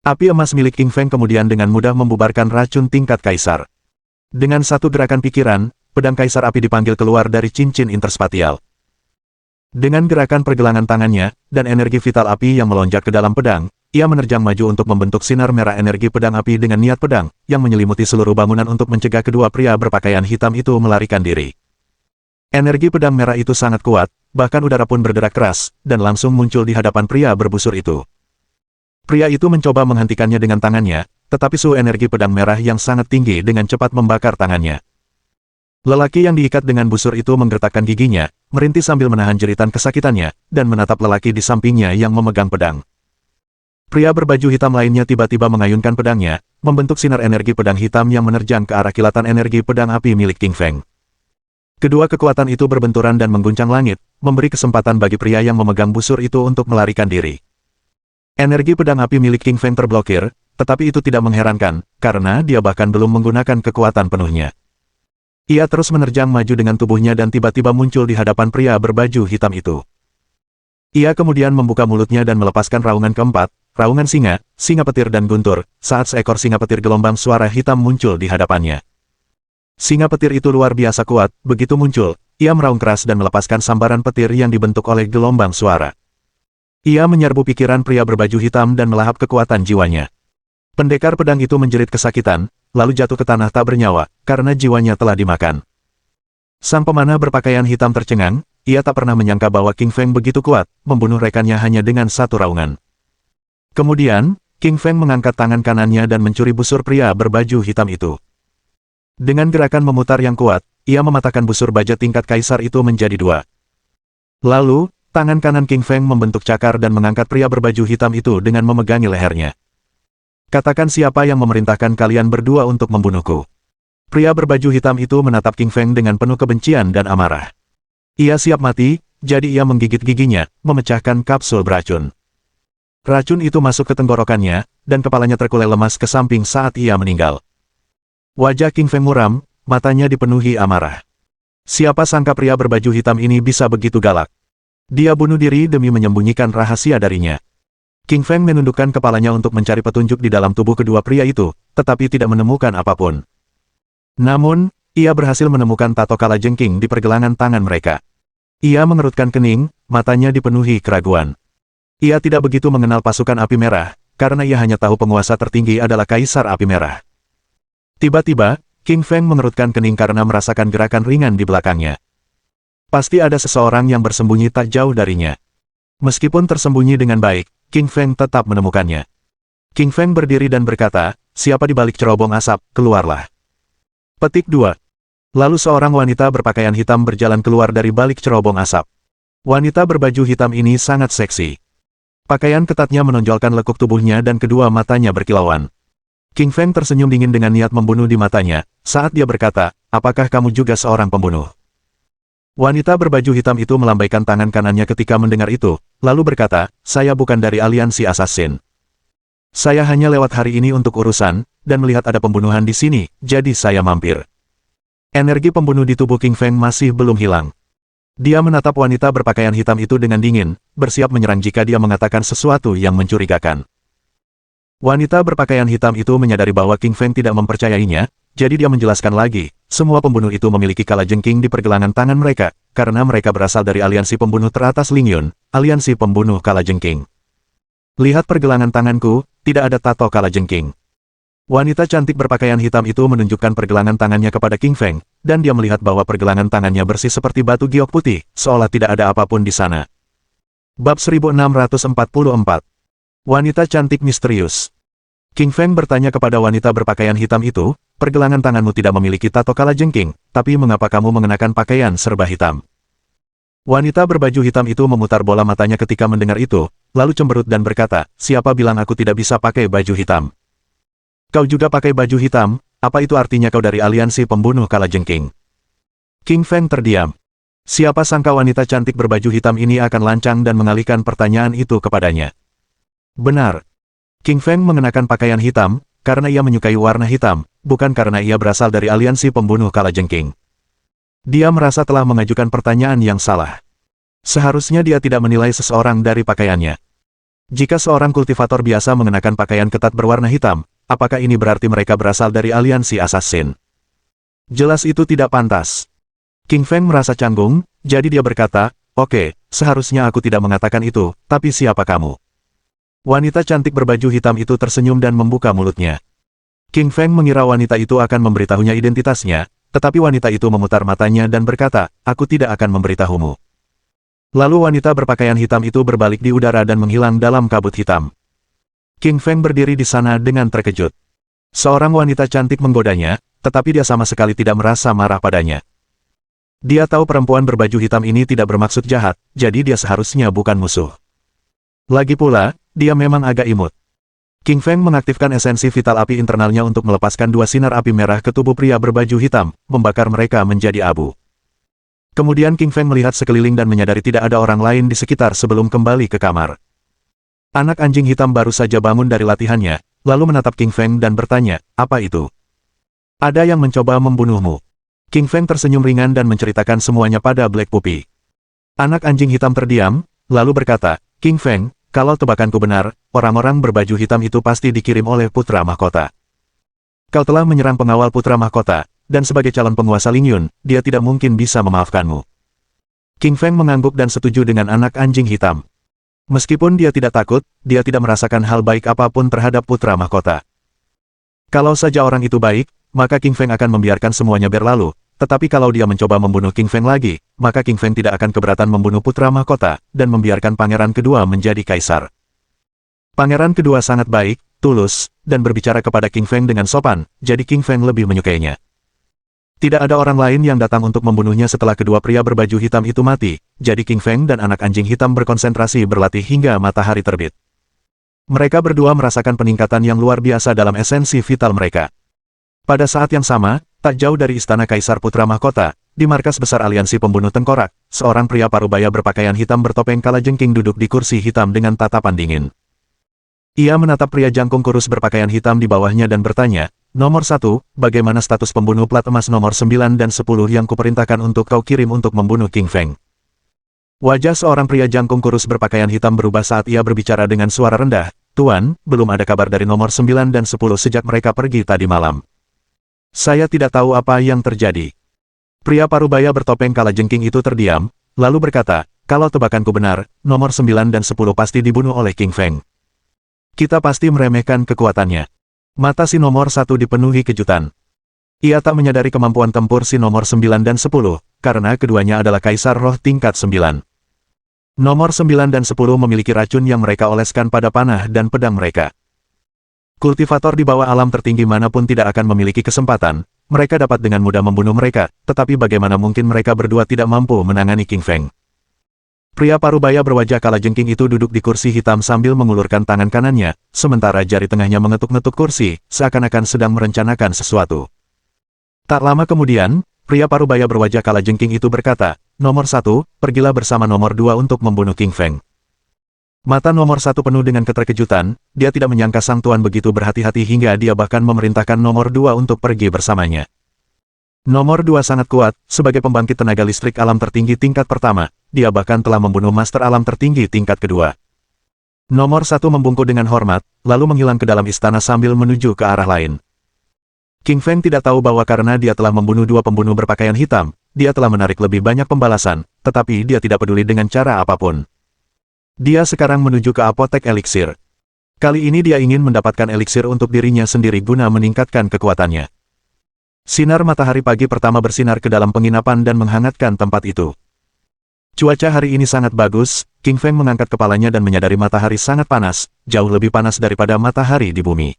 Api emas milik King Feng kemudian dengan mudah membubarkan racun tingkat kaisar. Dengan satu gerakan pikiran, pedang kaisar api dipanggil keluar dari cincin interspatial. Dengan gerakan pergelangan tangannya, dan energi vital api yang melonjak ke dalam pedang, ia menerjang maju untuk membentuk sinar merah energi pedang api dengan niat pedang, yang menyelimuti seluruh bangunan untuk mencegah kedua pria berpakaian hitam itu melarikan diri. Energi pedang merah itu sangat kuat, bahkan udara pun berderak keras, dan langsung muncul di hadapan pria berbusur itu. Pria itu mencoba menghentikannya dengan tangannya, tetapi suhu energi pedang merah yang sangat tinggi dengan cepat membakar tangannya. Lelaki yang diikat dengan busur itu menggertakkan giginya, merintih sambil menahan jeritan kesakitannya, dan menatap lelaki di sampingnya yang memegang pedang. Pria berbaju hitam lainnya tiba-tiba mengayunkan pedangnya, membentuk sinar energi pedang hitam yang menerjang ke arah kilatan energi pedang api milik King Feng. Kedua kekuatan itu berbenturan dan mengguncang langit, memberi kesempatan bagi pria yang memegang busur itu untuk melarikan diri. Energi pedang api milik King Feng terblokir, tetapi itu tidak mengherankan, karena dia bahkan belum menggunakan kekuatan penuhnya. Ia terus menerjang maju dengan tubuhnya dan tiba-tiba muncul di hadapan pria berbaju hitam itu. Ia kemudian membuka mulutnya dan melepaskan raungan keempat, raungan singa, singa petir dan guntur, saat seekor singa petir gelombang suara hitam muncul di hadapannya. Singa petir itu luar biasa kuat, begitu muncul, ia meraung keras dan melepaskan sambaran petir yang dibentuk oleh gelombang suara. Ia menyerbu pikiran pria berbaju hitam dan melahap kekuatan jiwanya. Pendekar pedang itu menjerit kesakitan, lalu jatuh ke tanah tak bernyawa, karena jiwanya telah dimakan. Sang pemanah berpakaian hitam tercengang, ia tak pernah menyangka bahwa King Feng begitu kuat, membunuh rekannya hanya dengan satu raungan. Kemudian, King Feng mengangkat tangan kanannya dan mencuri busur pria berbaju hitam itu. Dengan gerakan memutar yang kuat, ia mematahkan busur baja tingkat kaisar itu menjadi dua. Lalu, tangan kanan King Feng membentuk cakar dan mengangkat pria berbaju hitam itu dengan memegangi lehernya. Katakan siapa yang memerintahkan kalian berdua untuk membunuhku. Pria berbaju hitam itu menatap King Feng dengan penuh kebencian dan amarah. Ia siap mati, jadi ia menggigit giginya, memecahkan kapsul beracun. Racun itu masuk ke tenggorokannya, dan kepalanya terkulai lemas ke samping saat ia meninggal. Wajah King Feng muram, matanya dipenuhi amarah. Siapa sangka pria berbaju hitam ini bisa begitu galak. Dia bunuh diri demi menyembunyikan rahasia darinya. King Feng menundukkan kepalanya untuk mencari petunjuk di dalam tubuh kedua pria itu, tetapi tidak menemukan apapun. Namun, ia berhasil menemukan tato kalajengking di pergelangan tangan mereka. Ia mengerutkan kening, matanya dipenuhi keraguan. Ia tidak begitu mengenal pasukan api merah, karena ia hanya tahu penguasa tertinggi adalah Kaisar Api Merah. Tiba-tiba, King Feng mengerutkan kening karena merasakan gerakan ringan di belakangnya. Pasti ada seseorang yang bersembunyi tak jauh darinya. Meskipun tersembunyi dengan baik, King Feng tetap menemukannya. King Feng berdiri dan berkata, siapa di balik cerobong asap, keluarlah. Petik 2. Lalu seorang wanita berpakaian hitam berjalan keluar dari balik cerobong asap. Wanita berbaju hitam ini sangat seksi. Pakaian ketatnya menonjolkan lekuk tubuhnya dan kedua matanya berkilauan. King Feng tersenyum dingin dengan niat membunuh di matanya, saat dia berkata, apakah kamu juga seorang pembunuh? Wanita berbaju hitam itu melambaikan tangan kanannya ketika mendengar itu, lalu berkata, saya bukan dari aliansi assassin. Saya hanya lewat hari ini untuk urusan, dan melihat ada pembunuhan di sini, jadi saya mampir. Energi pembunuh di tubuh King Feng masih belum hilang. Dia menatap wanita berpakaian hitam itu dengan dingin, bersiap menyerang jika dia mengatakan sesuatu yang mencurigakan. Wanita berpakaian hitam itu menyadari bahwa King Feng tidak mempercayainya, jadi dia menjelaskan lagi, semua pembunuh itu memiliki kalajengking di pergelangan tangan mereka, karena mereka berasal dari aliansi pembunuh teratas Ling Yun, aliansi pembunuh kalajengking. Lihat pergelangan tanganku, tidak ada tato kalajengking. Wanita cantik berpakaian hitam itu menunjukkan pergelangan tangannya kepada King Feng, dan dia melihat bahwa pergelangan tangannya bersih seperti batu giok putih, seolah tidak ada apapun di sana. Bab 1644. Wanita cantik misterius. King Feng bertanya kepada wanita berpakaian hitam itu, pergelangan tanganmu tidak memiliki tato kalajengking, tapi mengapa kamu mengenakan pakaian serba hitam? Wanita berbaju hitam itu memutar bola matanya ketika mendengar itu, lalu cemberut dan berkata, siapa bilang aku tidak bisa pakai baju hitam? Kau juga pakai baju hitam, Apa itu artinya kau dari aliansi pembunuh kalajengking? King Feng terdiam. Siapa sangka wanita cantik berbaju hitam ini akan lancang dan mengalihkan pertanyaan itu kepadanya. Benar. King Feng mengenakan pakaian hitam, karena ia menyukai warna hitam, bukan karena ia berasal dari aliansi pembunuh kalajengking. Dia merasa telah mengajukan pertanyaan yang salah. Seharusnya dia tidak menilai seseorang dari pakaiannya. Jika seorang kultivator biasa mengenakan pakaian ketat berwarna hitam, apakah ini berarti mereka berasal dari aliansi assassin? Jelas itu tidak pantas. King Feng merasa canggung, jadi dia berkata, "Oke, seharusnya aku tidak mengatakan itu, tapi siapa kamu?" Wanita cantik berbaju hitam itu tersenyum dan membuka mulutnya. King Feng mengira wanita itu akan memberitahunya identitasnya, tetapi wanita itu memutar matanya dan berkata, "Aku tidak akan memberitahumu." Lalu wanita berpakaian hitam itu berbalik di udara dan menghilang dalam kabut hitam. King Feng berdiri di sana dengan terkejut. Seorang wanita cantik menggodanya, tetapi dia sama sekali tidak merasa marah padanya. Dia tahu perempuan berbaju hitam ini tidak bermaksud jahat, jadi dia seharusnya bukan musuh. Lagi pula, dia memang agak imut. King Feng mengaktifkan esensi vital api internalnya untuk melepaskan dua sinar api merah ke tubuh pria berbaju hitam, membakar mereka menjadi abu. Kemudian King Feng melihat sekeliling dan menyadari tidak ada orang lain di sekitar sebelum kembali ke kamar. Anak anjing hitam baru saja bangun dari latihannya, lalu menatap King Feng dan bertanya, "Apa itu?" "Ada yang mencoba membunuhmu." King Feng tersenyum ringan dan menceritakan semuanya pada Black Puppy. Anak anjing hitam terdiam, lalu berkata, "King Feng, kalau tebakanku benar, orang-orang berbaju hitam itu pasti dikirim oleh putra mahkota. Kau telah menyerang pengawal putra mahkota, dan sebagai calon penguasa Ling Yun, dia tidak mungkin bisa memaafkanmu." King Feng mengangguk dan setuju dengan anak anjing hitam. Meskipun dia tidak takut, dia tidak merasakan hal baik apapun terhadap putra mahkota. Kalau saja orang itu baik, maka King Feng akan membiarkan semuanya berlalu, tetapi kalau dia mencoba membunuh King Feng lagi, maka King Feng tidak akan keberatan membunuh putra mahkota, dan membiarkan pangeran kedua menjadi kaisar. Pangeran kedua sangat baik, tulus, dan berbicara kepada King Feng dengan sopan, jadi King Feng lebih menyukainya. Tidak ada orang lain yang datang untuk membunuhnya setelah kedua pria berbaju hitam itu mati, jadi King Feng dan anak anjing hitam berkonsentrasi berlatih hingga matahari terbit. Mereka berdua merasakan peningkatan yang luar biasa dalam esensi vital mereka. Pada saat yang sama, tak jauh dari istana Kaisar Putra Mahkota, di markas besar aliansi pembunuh tengkorak, seorang pria parubaya berpakaian hitam bertopeng kalajengking duduk di kursi hitam dengan tatapan dingin. Ia menatap pria jangkung kurus berpakaian hitam di bawahnya dan bertanya, "Nomor 1, bagaimana status pembunuh plat emas nomor 9 dan 10 yang kuperintahkan untuk kau kirim untuk membunuh King Feng?" Wajah seorang pria jangkung kurus berpakaian hitam berubah saat ia berbicara dengan suara rendah, "Tuan, belum ada kabar dari nomor 9 dan 10 sejak mereka pergi tadi malam. Saya tidak tahu apa yang terjadi." Pria parubaya bertopeng kalajengking itu terdiam, lalu berkata, "Kalau tebakanku benar, nomor 9 dan 10 pasti dibunuh oleh King Feng. Kita pasti meremehkan kekuatannya." Mata si nomor 1 dipenuhi kejutan. Ia tak menyadari kemampuan tempur si nomor 9 dan 10, karena keduanya adalah kaisar roh tingkat 9. Nomor 9 dan 10 memiliki racun yang mereka oleskan pada panah dan pedang mereka. Kultivator di bawah alam tertinggi manapun tidak akan memiliki kesempatan, mereka dapat dengan mudah membunuh mereka, tetapi bagaimana mungkin mereka berdua tidak mampu menangani King Feng. Pria parubaya berwajah kalajengking itu duduk di kursi hitam sambil mengulurkan tangan kanannya, sementara jari tengahnya mengetuk-ngetuk kursi, seakan-akan sedang merencanakan sesuatu. Tak lama kemudian, pria parubaya berwajah kalajengking itu berkata, "Nomor 1, pergilah bersama nomor 2 untuk membunuh King Feng." Mata nomor 1 penuh dengan keterkejutan, dia tidak menyangka sang tuan begitu berhati-hati hingga dia bahkan memerintahkan nomor 2 untuk pergi bersamanya. Nomor 2 sangat kuat, sebagai pembangkit tenaga listrik alam tertinggi tingkat pertama, dia bahkan telah membunuh master alam tertinggi tingkat kedua. Nomor 1 membungkuk dengan hormat, lalu menghilang ke dalam istana sambil menuju ke arah lain. King Feng tidak tahu bahwa karena dia telah membunuh dua pembunuh berpakaian hitam, dia telah menarik lebih banyak pembalasan, tetapi dia tidak peduli dengan cara apapun. Dia sekarang menuju ke apotek eliksir. Kali ini dia ingin mendapatkan eliksir untuk dirinya sendiri guna meningkatkan kekuatannya. Sinar matahari pagi pertama bersinar ke dalam penginapan dan menghangatkan tempat itu. Cuaca hari ini sangat bagus, King Feng mengangkat kepalanya dan menyadari matahari sangat panas, jauh lebih panas daripada matahari di bumi.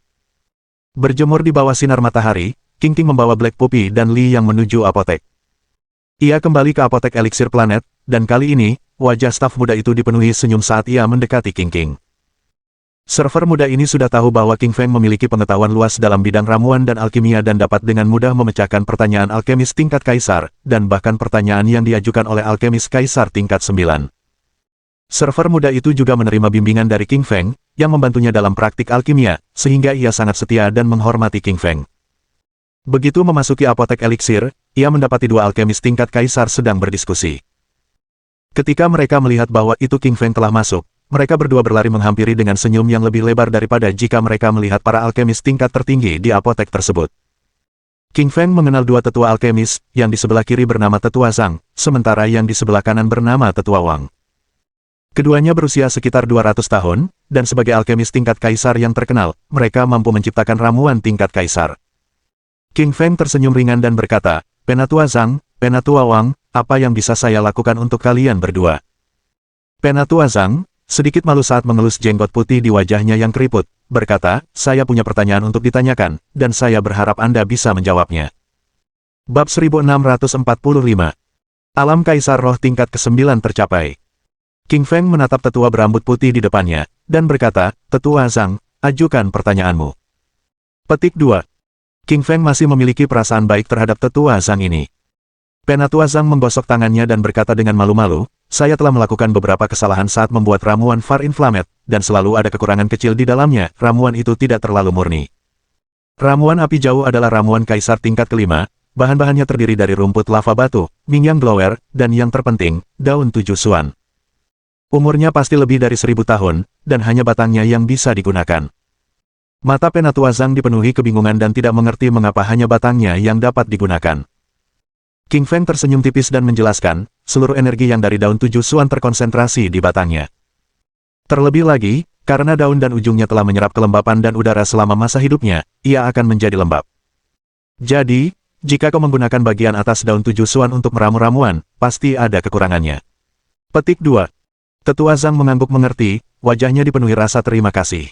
Berjemur di bawah sinar matahari, King Ting membawa Black Puppy dan Li yang menuju apotek. Ia kembali ke apotek eliksir planet, dan kali ini, wajah staf muda itu dipenuhi senyum saat ia mendekati King King. Server muda ini sudah tahu bahwa King Feng memiliki pengetahuan luas dalam bidang ramuan dan alkimia dan dapat dengan mudah memecahkan pertanyaan alkemis tingkat kaisar, dan bahkan pertanyaan yang diajukan oleh alkemis kaisar tingkat 9. Server muda itu juga menerima bimbingan dari King Feng, yang membantunya dalam praktik alkimia, sehingga ia sangat setia dan menghormati King Feng. Begitu memasuki apotek eliksir, ia mendapati dua alkemis tingkat kaisar sedang berdiskusi. Ketika mereka melihat bahwa itu King Feng telah masuk, mereka berdua berlari menghampiri dengan senyum yang lebih lebar daripada jika mereka melihat para alkemis tingkat tertinggi di apotek tersebut. King Feng mengenal dua tetua alkemis, yang di sebelah kiri bernama Tetua Zhang, sementara yang di sebelah kanan bernama Tetua Wang. Keduanya berusia sekitar 200 tahun, dan sebagai alkemis tingkat kaisar yang terkenal, mereka mampu menciptakan ramuan tingkat kaisar. King Feng tersenyum ringan dan berkata, "Penatua Zhang, Penatua Wang, apa yang bisa saya lakukan untuk kalian berdua?" Penatua Zhang, sedikit malu saat mengelus jenggot putih di wajahnya yang keriput, berkata, "Saya punya pertanyaan untuk ditanyakan, dan saya berharap Anda bisa menjawabnya." Bab 1645. Alam Kaisar Roh tingkat ke-9 tercapai. King Feng menatap tetua berambut putih di depannya, dan berkata, "Tetua Zhang, ajukan pertanyaanmu." Petik 2. King Feng masih memiliki perasaan baik terhadap tetua Zhang ini. Penatua Zhang menggosok tangannya dan berkata dengan malu-malu, "Saya telah melakukan beberapa kesalahan saat membuat ramuan Far Inflamed, dan selalu ada kekurangan kecil di dalamnya, ramuan itu tidak terlalu murni. Ramuan api jauh adalah ramuan kaisar tingkat kelima, bahan-bahannya terdiri dari rumput lava batu, minyak blower, dan yang terpenting, daun 7 suan. Umurnya pasti lebih dari 1000 tahun, dan hanya batangnya yang bisa digunakan." Mata Penatua Zhang dipenuhi kebingungan dan tidak mengerti mengapa hanya batangnya yang dapat digunakan. King Feng tersenyum tipis dan menjelaskan, seluruh energi yang dari daun 7 suan terkonsentrasi di batangnya. Terlebih lagi, karena daun dan ujungnya telah menyerap kelembapan dan udara selama masa hidupnya, ia akan menjadi lembab. Jadi, jika kau menggunakan bagian atas daun 7 suan untuk meramu ramuan, pasti ada kekurangannya. Petik 2. Tetua Zhang mengangguk mengerti, wajahnya dipenuhi rasa terima kasih.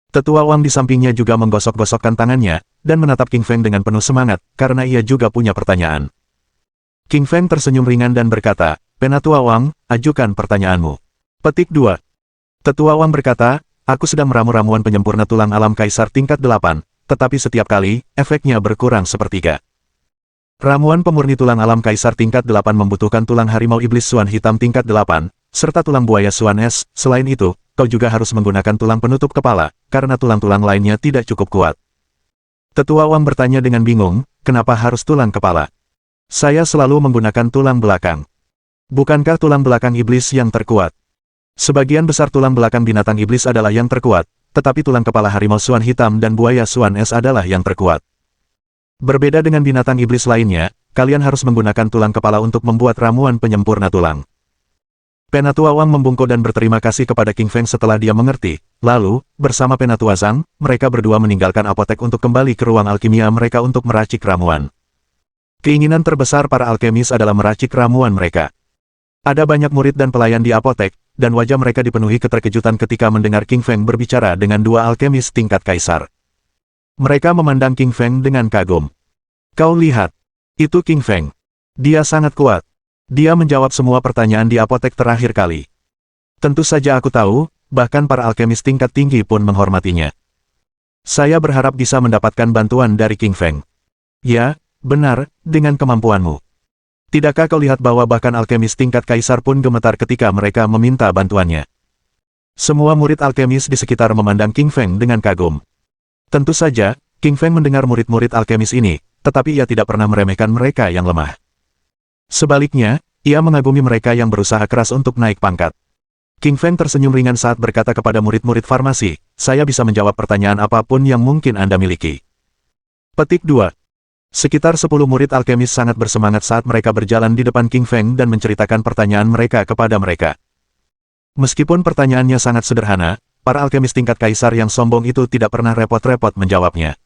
Tetua Wang di sampingnya juga menggosok-gosokkan tangannya, dan menatap King Feng dengan penuh semangat, karena ia juga punya pertanyaan. King Feng tersenyum ringan dan berkata, "Penatua Wang, ajukan pertanyaanmu." Petik 2. Tetua Wang berkata, "Aku sedang meramu ramuan penyempurna tulang alam kaisar tingkat 8, tetapi setiap kali, efeknya berkurang sepertiga. Ramuan pemurni tulang alam kaisar tingkat 8 membutuhkan tulang harimau iblis suan hitam tingkat 8, serta tulang buaya suan es. Selain itu, kau juga harus menggunakan tulang penutup kepala, karena tulang-tulang lainnya tidak cukup kuat." Tetua Wang bertanya dengan bingung, "Kenapa harus tulang kepala? Saya selalu menggunakan tulang belakang. Bukankah tulang belakang iblis yang terkuat?" Sebagian besar tulang belakang binatang iblis adalah yang terkuat, tetapi tulang kepala harimau suan hitam dan buaya suan es adalah yang terkuat. Berbeda dengan binatang iblis lainnya, kalian harus menggunakan tulang kepala untuk membuat ramuan penyempurna tulang. Penatua Wang membungkuk dan berterima kasih kepada King Feng setelah dia mengerti. Lalu, bersama Penatua Zhang, mereka berdua meninggalkan apotek untuk kembali ke ruang alkimia mereka untuk meracik ramuan. Keinginan terbesar para alkemis adalah meracik ramuan mereka. Ada banyak murid dan pelayan di apotek, dan wajah mereka dipenuhi keterkejutan ketika mendengar King Feng berbicara dengan dua alkemis tingkat kaisar. Mereka memandang King Feng dengan kagum. "Kau lihat, itu King Feng. Dia sangat kuat. Dia menjawab semua pertanyaan di apotek terakhir kali. Tentu saja aku tahu, bahkan para alkemis tingkat tinggi pun menghormatinya. Saya berharap bisa mendapatkan bantuan dari King Feng." "Ya, benar, dengan kemampuanmu. Tidakkah kau lihat bahwa bahkan alkemis tingkat kaisar pun gemetar ketika mereka meminta bantuannya?" Semua murid alkemis di sekitar memandang King Feng dengan kagum. Tentu saja, King Feng mendengar murid-murid alkemis ini, tetapi ia tidak pernah meremehkan mereka yang lemah. Sebaliknya, ia mengagumi mereka yang berusaha keras untuk naik pangkat. King Feng tersenyum ringan saat berkata kepada murid-murid farmasi, "Saya bisa menjawab pertanyaan apapun yang mungkin Anda miliki." Petik 2. Sekitar 10 murid alkemis sangat bersemangat saat mereka berjalan di depan King Feng dan menceritakan pertanyaan mereka kepada mereka. Meskipun pertanyaannya sangat sederhana, para alkemis tingkat kaisar yang sombong itu tidak pernah repot-repot menjawabnya.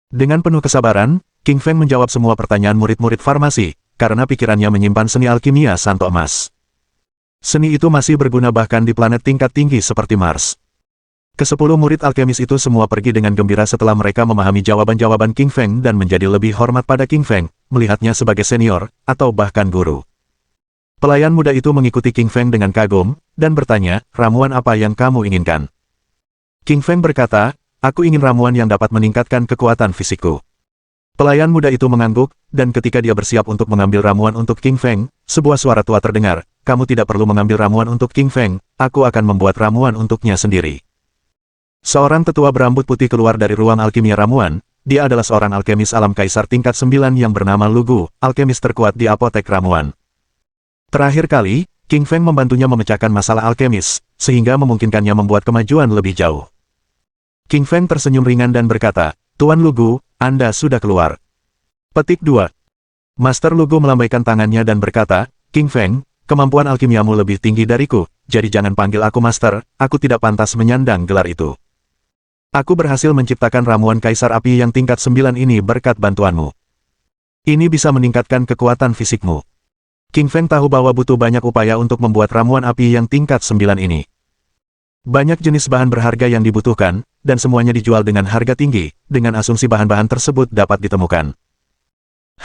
Dengan penuh kesabaran, King Feng menjawab semua pertanyaan murid-murid farmasi, karena pikirannya menyimpan seni alkimia santo emas. Seni itu masih berguna bahkan di planet tingkat tinggi seperti Mars. Ke-10 murid alkemis itu semua pergi dengan gembira setelah mereka memahami jawaban-jawaban King Feng dan menjadi lebih hormat pada King Feng, melihatnya sebagai senior, atau bahkan guru. Pelayan muda itu mengikuti King Feng dengan kagum, dan bertanya, "Ramuan apa yang kamu inginkan?" King Feng berkata, aku ingin ramuan yang dapat meningkatkan kekuatan fisikku. Pelayan muda itu mengangguk, dan ketika dia bersiap untuk mengambil ramuan untuk King Feng, sebuah suara tua terdengar, kamu tidak perlu mengambil ramuan untuk King Feng, aku akan membuat ramuan untuknya sendiri. Seorang tetua berambut putih keluar dari ruang alkimia ramuan, dia adalah seorang alkemis alam kaisar tingkat 9 yang bernama Lu Gu, alkemis terkuat di apotek ramuan. Terakhir kali, King Feng membantunya memecahkan masalah alkemis, sehingga memungkinkannya membuat kemajuan lebih jauh. King Feng tersenyum ringan dan berkata, Tuan Lu Gu, Anda sudah keluar. Petik 2. Master Lu Gu melambaikan tangannya dan berkata, King Feng, kemampuan alkimiamu lebih tinggi dariku, jadi jangan panggil aku Master, aku tidak pantas menyandang gelar itu. Aku berhasil menciptakan ramuan kaisar api yang tingkat 9 ini berkat bantuanmu. Ini bisa meningkatkan kekuatan fisikmu. King Feng tahu bahwa butuh banyak upaya untuk membuat ramuan api yang tingkat 9 ini. Banyak jenis bahan berharga yang dibutuhkan, dan semuanya dijual dengan harga tinggi, dengan asumsi bahan-bahan tersebut dapat ditemukan.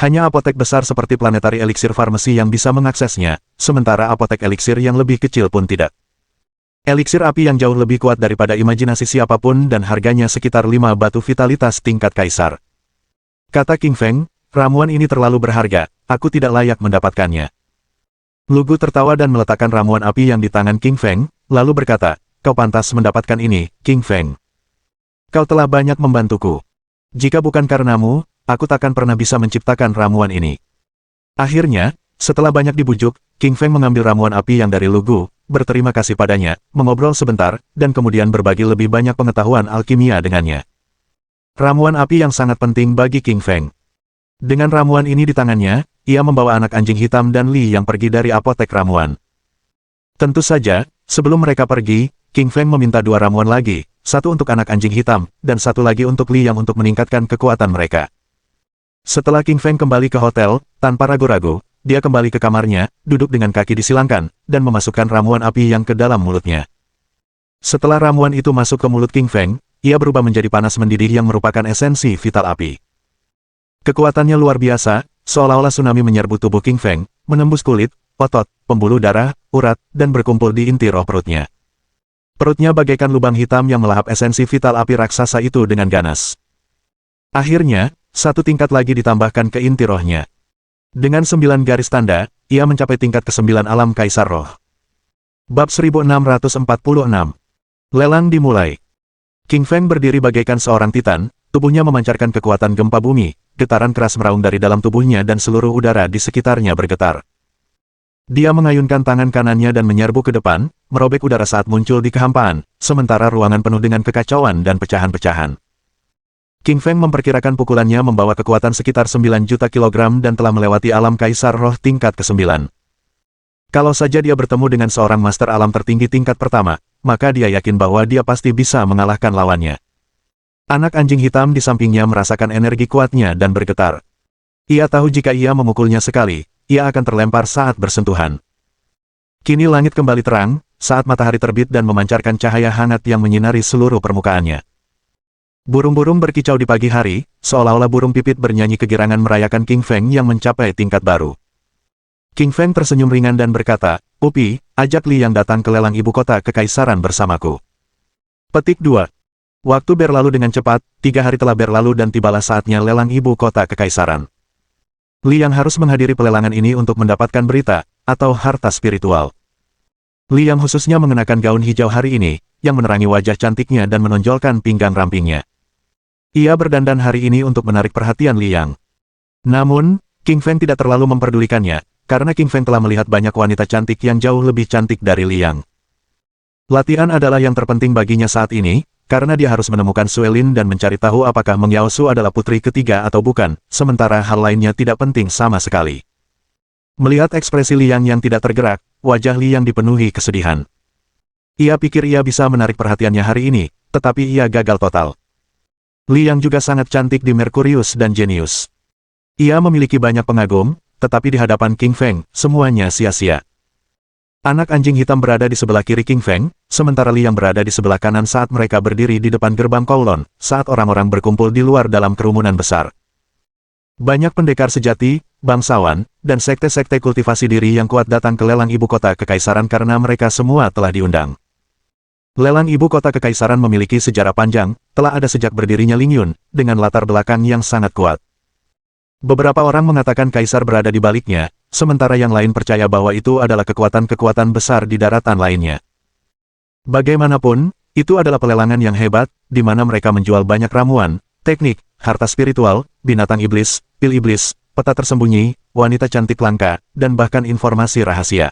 Hanya apotek besar seperti Planetary Elixir Pharmacy yang bisa mengaksesnya, sementara apotek eliksir yang lebih kecil pun tidak. Eliksir api yang jauh lebih kuat daripada imajinasi siapapun dan harganya sekitar 5 batu vitalitas tingkat kaisar. Kata King Feng, ramuan ini terlalu berharga, aku tidak layak mendapatkannya. Lu Gu tertawa dan meletakkan ramuan api yang di tangan King Feng, lalu berkata, kau pantas mendapatkan ini, King Feng. Kau telah banyak membantuku. Jika bukan karenamu, aku takkan pernah bisa menciptakan ramuan ini. Akhirnya, setelah banyak dibujuk, King Feng mengambil ramuan api yang dari Lu Gu, berterima kasih padanya, mengobrol sebentar, dan kemudian berbagi lebih banyak pengetahuan alkimia dengannya. Ramuan api yang sangat penting bagi King Feng. Dengan ramuan ini di tangannya, ia membawa anak anjing hitam dan Li yang pergi dari apotek ramuan. Tentu saja, sebelum mereka pergi, King Feng meminta 2 ramuan lagi, satu untuk anak anjing hitam, dan satu lagi untuk Li yang untuk meningkatkan kekuatan mereka. Setelah King Feng kembali ke hotel, tanpa ragu-ragu, dia kembali ke kamarnya, duduk dengan kaki disilangkan, dan memasukkan ramuan api yang ke dalam mulutnya. Setelah ramuan itu masuk ke mulut King Feng, ia berubah menjadi panas mendidih yang merupakan esensi vital api. Kekuatannya luar biasa, seolah-olah tsunami menyerbu tubuh King Feng, menembus kulit, otot, pembuluh darah, urat, dan berkumpul di inti roh perutnya. Perutnya bagaikan lubang hitam yang melahap esensi vital api raksasa itu dengan ganas. Akhirnya, satu tingkat lagi ditambahkan ke inti rohnya. Dengan 9 garis tanda, ia mencapai tingkat ke-9 alam kaisar roh. Bab 1646. Lelang dimulai. King Feng berdiri bagaikan seorang titan, tubuhnya memancarkan kekuatan gempa bumi, getaran keras meraung dari dalam tubuhnya dan seluruh udara di sekitarnya bergetar. Dia mengayunkan tangan kanannya dan menyerbu ke depan, merobek udara saat muncul di kehampaan, sementara ruangan penuh dengan kekacauan dan pecahan-pecahan. King Feng memperkirakan pukulannya membawa kekuatan sekitar 9 juta kilogram dan telah melewati alam kaisar roh tingkat ke-9. Kalau saja dia bertemu dengan seorang master alam tertinggi tingkat pertama, maka dia yakin bahwa dia pasti bisa mengalahkan lawannya. Anak anjing hitam di sampingnya merasakan energi kuatnya dan bergetar. Ia tahu jika ia memukulnya sekali, ia akan terlempar saat bersentuhan. Kini langit kembali terang, saat matahari terbit dan memancarkan cahaya hangat yang menyinari seluruh permukaannya. Burung-burung berkicau di pagi hari, seolah-olah burung pipit bernyanyi kegirangan merayakan King Feng yang mencapai tingkat baru. King Feng tersenyum ringan dan berkata, Upi, ajak Li yang datang ke lelang ibu kota kekaisaran bersamaku. Petik 2. Waktu berlalu dengan cepat, 3 hari telah berlalu dan tibalah saatnya lelang ibu kota kekaisaran. Li yang harus menghadiri pelelangan ini untuk mendapatkan berita, atau harta spiritual. Li yang khususnya mengenakan gaun hijau hari ini, yang menerangi wajah cantiknya dan menonjolkan pinggang rampingnya. Ia berdandan hari ini untuk menarik perhatian Li Yang. Namun, King Feng tidak terlalu memperdulikannya, karena King Feng telah melihat banyak wanita cantik yang jauh lebih cantik dari Li Yang. Latihan adalah yang terpenting baginya saat ini, karena dia harus menemukan Suelin dan mencari tahu apakah Meng Yaosu adalah putri ketiga atau bukan, sementara hal lainnya tidak penting sama sekali. Melihat ekspresi Li Yang yang tidak tergerak, wajah Li Yang dipenuhi kesedihan. Ia pikir ia bisa menarik perhatiannya hari ini, tetapi ia gagal total. Li Yang juga sangat cantik di Merkurius dan Genius. Ia memiliki banyak pengagum, tetapi di hadapan King Feng, semuanya sia-sia. Anak anjing hitam berada di sebelah kiri King Feng, sementara Li Yang berada di sebelah kanan saat mereka berdiri di depan gerbang Kowloon, saat orang-orang berkumpul di luar dalam kerumunan besar. Banyak pendekar sejati, bangsawan, dan sekte-sekte kultivasi diri yang kuat datang ke lelang ibu kota kekaisaran karena mereka semua telah diundang. Lelang ibu kota kekaisaran memiliki sejarah panjang, telah ada sejak berdirinya Lingyun, dengan latar belakang yang sangat kuat. Beberapa orang mengatakan kaisar berada di baliknya, sementara yang lain percaya bahwa itu adalah kekuatan-kekuatan besar di daratan lainnya. Bagaimanapun, itu adalah pelelangan yang hebat, di mana mereka menjual banyak ramuan, teknik, harta spiritual, binatang iblis, pil iblis, peta tersembunyi, wanita cantik langka, dan bahkan informasi rahasia.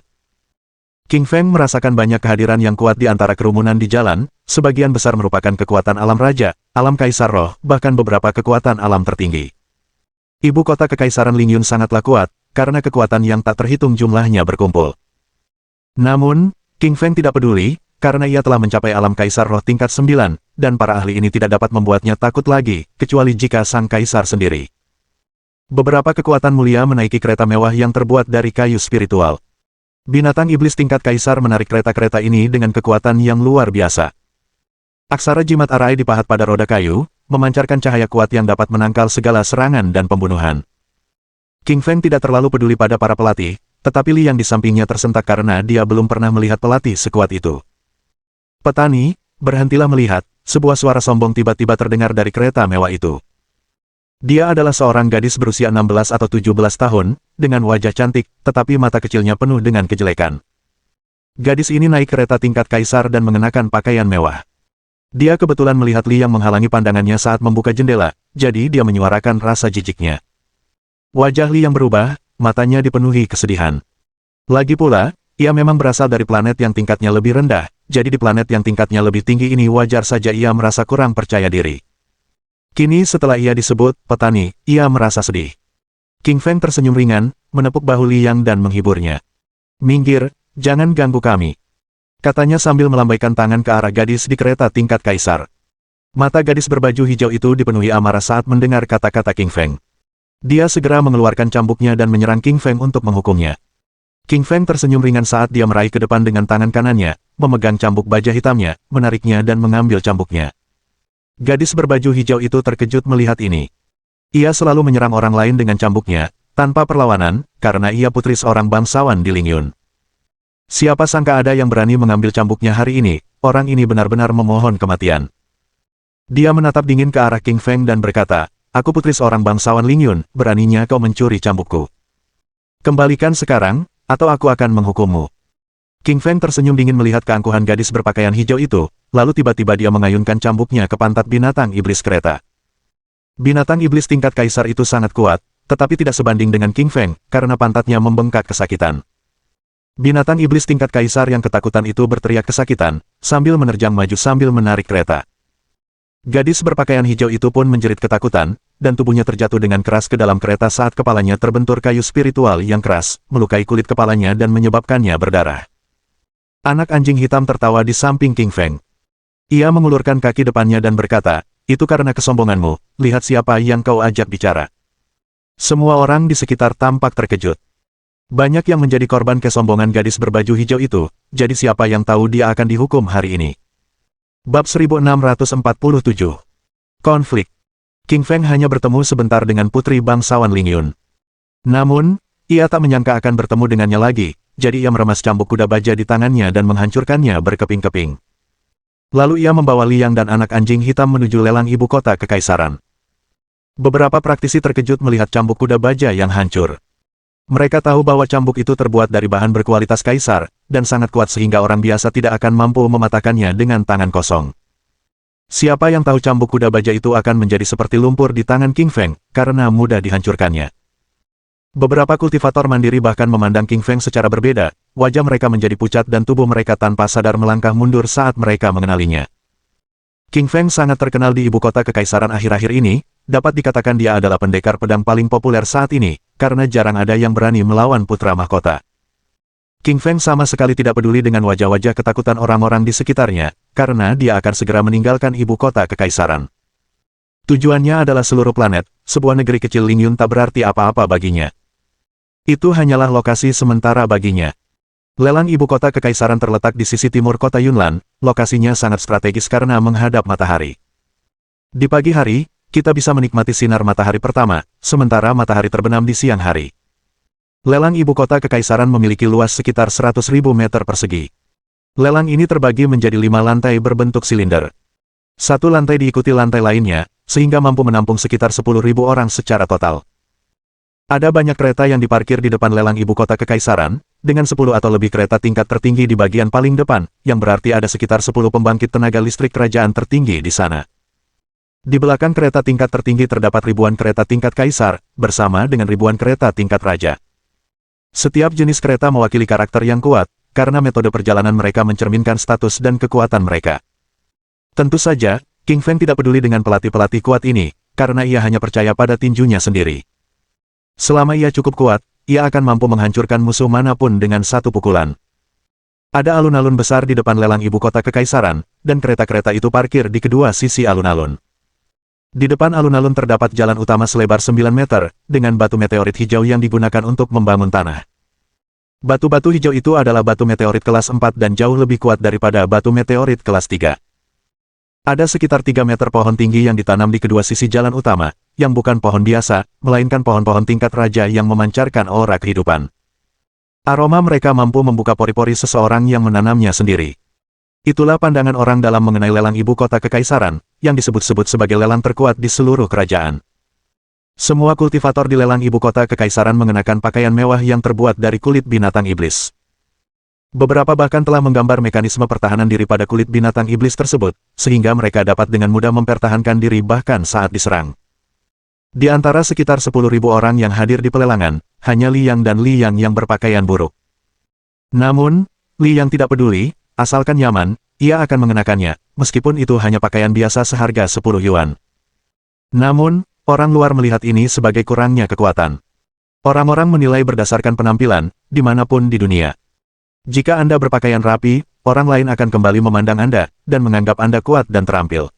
King Feng merasakan banyak kehadiran yang kuat di antara kerumunan di jalan, sebagian besar merupakan kekuatan alam raja, alam kaisar roh, bahkan beberapa kekuatan alam tertinggi. Ibu kota kekaisaran Lingyun sangatlah kuat, karena kekuatan yang tak terhitung jumlahnya berkumpul. Namun, King Feng tidak peduli, karena ia telah mencapai alam kaisar roh tingkat 9, dan para ahli ini tidak dapat membuatnya takut lagi, kecuali jika sang kaisar sendiri. Beberapa kekuatan mulia menaiki kereta mewah yang terbuat dari kayu spiritual. Binatang iblis tingkat kaisar menarik kereta-kereta ini dengan kekuatan yang luar biasa. Aksara jimat arai dipahat pada roda kayu, memancarkan cahaya kuat yang dapat menangkal segala serangan dan pembunuhan. King Feng tidak terlalu peduli pada para pelatih, tetapi Li yang di sampingnya tersentak karena dia belum pernah melihat pelatih sekuat itu. Petani, berhentilah melihat, sebuah suara sombong tiba-tiba terdengar dari kereta mewah itu. Dia adalah seorang gadis berusia 16 atau 17 tahun, dengan wajah cantik, tetapi mata kecilnya penuh dengan kejelekan. Gadis ini naik kereta tingkat kaisar dan mengenakan pakaian mewah. Dia kebetulan melihat Li yang menghalangi pandangannya saat membuka jendela, jadi dia menyuarakan rasa jijiknya. Wajah Li yang berubah, matanya dipenuhi kesedihan. Lagi pula, ia memang berasal dari planet yang tingkatnya lebih rendah, jadi di planet yang tingkatnya lebih tinggi ini wajar saja ia merasa kurang percaya diri. Kini setelah ia disebut petani, ia merasa sedih. King Feng tersenyum ringan, menepuk bahu Li Yang dan menghiburnya. "Minggir, jangan ganggu kami," katanya sambil melambaikan tangan ke arah gadis di kereta tingkat kaisar. Mata gadis berbaju hijau itu dipenuhi amarah saat mendengar kata-kata King Feng. Dia segera mengeluarkan cambuknya dan menyerang King Feng untuk menghukumnya. King Feng tersenyum ringan saat dia meraih ke depan dengan tangan kanannya, memegang cambuk baja hitamnya, menariknya dan mengambil cambuknya. Gadis berbaju hijau itu terkejut melihat ini. Ia selalu menyerang orang lain dengan cambuknya, tanpa perlawanan, karena ia putri seorang bangsawan di Lingyun. Siapa sangka ada yang berani mengambil cambuknya hari ini, orang ini benar-benar memohon kematian. Dia menatap dingin ke arah King Feng dan berkata, "Aku putri seorang bangsawan Lingyun, beraninya kau mencuri cambukku. Kembalikan sekarang, atau aku akan menghukummu." King Feng tersenyum dingin melihat keangkuhan gadis berpakaian hijau itu, lalu tiba-tiba dia mengayunkan cambuknya ke pantat binatang iblis kereta. Binatang iblis tingkat kaisar itu sangat kuat, tetapi tidak sebanding dengan King Feng, karena pantatnya membengkak kesakitan. Binatang iblis tingkat kaisar yang ketakutan itu berteriak kesakitan, sambil menerjang maju sambil menarik kereta. Gadis berpakaian hijau itu pun menjerit ketakutan, dan tubuhnya terjatuh dengan keras ke dalam kereta saat kepalanya terbentur kayu spiritual yang keras, melukai kulit kepalanya dan menyebabkannya berdarah. Anak anjing hitam tertawa di samping King Feng. Ia mengulurkan kaki depannya dan berkata, "Itu karena kesombonganmu, lihat siapa yang kau ajak bicara." Semua orang di sekitar tampak terkejut. Banyak yang menjadi korban kesombongan gadis berbaju hijau itu, jadi siapa yang tahu dia akan dihukum hari ini. Bab 1647. Konflik. King Feng hanya bertemu sebentar dengan putri bangsawan Lingyun. Namun, ia tak menyangka akan bertemu dengannya lagi, jadi ia meremas cambuk kuda baja di tangannya dan menghancurkannya berkeping-keping. Lalu ia membawa Li Yang dan anak anjing hitam menuju lelang ibu kota kekaisaran. Beberapa praktisi terkejut melihat cambuk kuda baja yang hancur. Mereka tahu bahwa cambuk itu terbuat dari bahan berkualitas kaisar, dan sangat kuat sehingga orang biasa tidak akan mampu mematahkannya dengan tangan kosong. Siapa yang tahu cambuk kuda baja itu akan menjadi seperti lumpur di tangan King Feng, karena mudah dihancurkannya. Beberapa kultivator mandiri bahkan memandang King Feng secara berbeda, wajah mereka menjadi pucat dan tubuh mereka tanpa sadar melangkah mundur saat mereka mengenalinya. King Feng sangat terkenal di ibu kota kekaisaran akhir-akhir ini, dapat dikatakan dia adalah pendekar pedang paling populer saat ini, karena jarang ada yang berani melawan putra mahkota. King Feng sama sekali tidak peduli dengan wajah-wajah ketakutan orang-orang di sekitarnya, karena dia akan segera meninggalkan ibu kota kekaisaran. Tujuannya adalah seluruh planet, sebuah negeri kecil Lingyun tak berarti apa-apa baginya. Itu hanyalah lokasi sementara baginya. Lelang ibu kota kekaisaran terletak di sisi timur kota Yunlan, lokasinya sangat strategis karena menghadap matahari. Di pagi hari, kita bisa menikmati sinar matahari pertama, sementara matahari terbenam di siang hari. Lelang ibu kota kekaisaran memiliki luas sekitar 100.000 meter persegi. Lelang ini terbagi menjadi 5 lantai berbentuk silinder. Satu lantai diikuti lantai lainnya, sehingga mampu menampung sekitar 10.000 orang secara total. Ada banyak kereta yang diparkir di depan lelang ibu kota kekaisaran, dengan 10 atau lebih kereta tingkat tertinggi di bagian paling depan, yang berarti ada sekitar 10 pembangkit tenaga listrik kerajaan tertinggi di sana. Di belakang kereta tingkat tertinggi terdapat ribuan kereta tingkat kaisar, bersama dengan ribuan kereta tingkat raja. Setiap jenis kereta mewakili karakter yang kuat, karena metode perjalanan mereka mencerminkan status dan kekuatan mereka. Tentu saja, King Feng tidak peduli dengan pelatih-pelatih kuat ini, karena ia hanya percaya pada tinjunya sendiri. Selama ia cukup kuat, ia akan mampu menghancurkan musuh manapun dengan satu pukulan. Ada alun-alun besar di depan lelang ibu kota kekaisaran, dan kereta-kereta itu parkir di kedua sisi alun-alun. Di depan alun-alun terdapat jalan utama selebar 9 meter, dengan batu meteorit hijau yang digunakan untuk membangun tanah. Batu-batu hijau itu adalah batu meteorit kelas 4 dan jauh lebih kuat daripada batu meteorit kelas 3. Ada sekitar 3 meter pohon tinggi yang ditanam di kedua sisi jalan utama, yang bukan pohon biasa, melainkan pohon-pohon tingkat raja yang memancarkan aura kehidupan. Aroma mereka mampu membuka pori-pori seseorang yang menanamnya sendiri. Itulah pandangan orang dalam mengenai lelang ibu kota kekaisaran, yang disebut-sebut sebagai lelang terkuat di seluruh kerajaan. Semua kultivator di lelang ibu kota kekaisaran mengenakan pakaian mewah yang terbuat dari kulit binatang iblis. Beberapa bahkan telah menggambar mekanisme pertahanan diri pada kulit binatang iblis tersebut, sehingga mereka dapat dengan mudah mempertahankan diri bahkan saat diserang. Di antara sekitar 10.000 orang yang hadir di pelelangan, hanya Li Yang dan Li Yang yang berpakaian buruk. Namun, Li Yang tidak peduli, asalkan nyaman, ia akan mengenakannya, meskipun itu hanya pakaian biasa seharga 10 yuan. Namun, orang luar melihat ini sebagai kurangnya kekuatan. Orang-orang menilai berdasarkan penampilan, dimanapun di dunia. Jika Anda berpakaian rapi, orang lain akan kembali memandang Anda, dan menganggap Anda kuat dan terampil.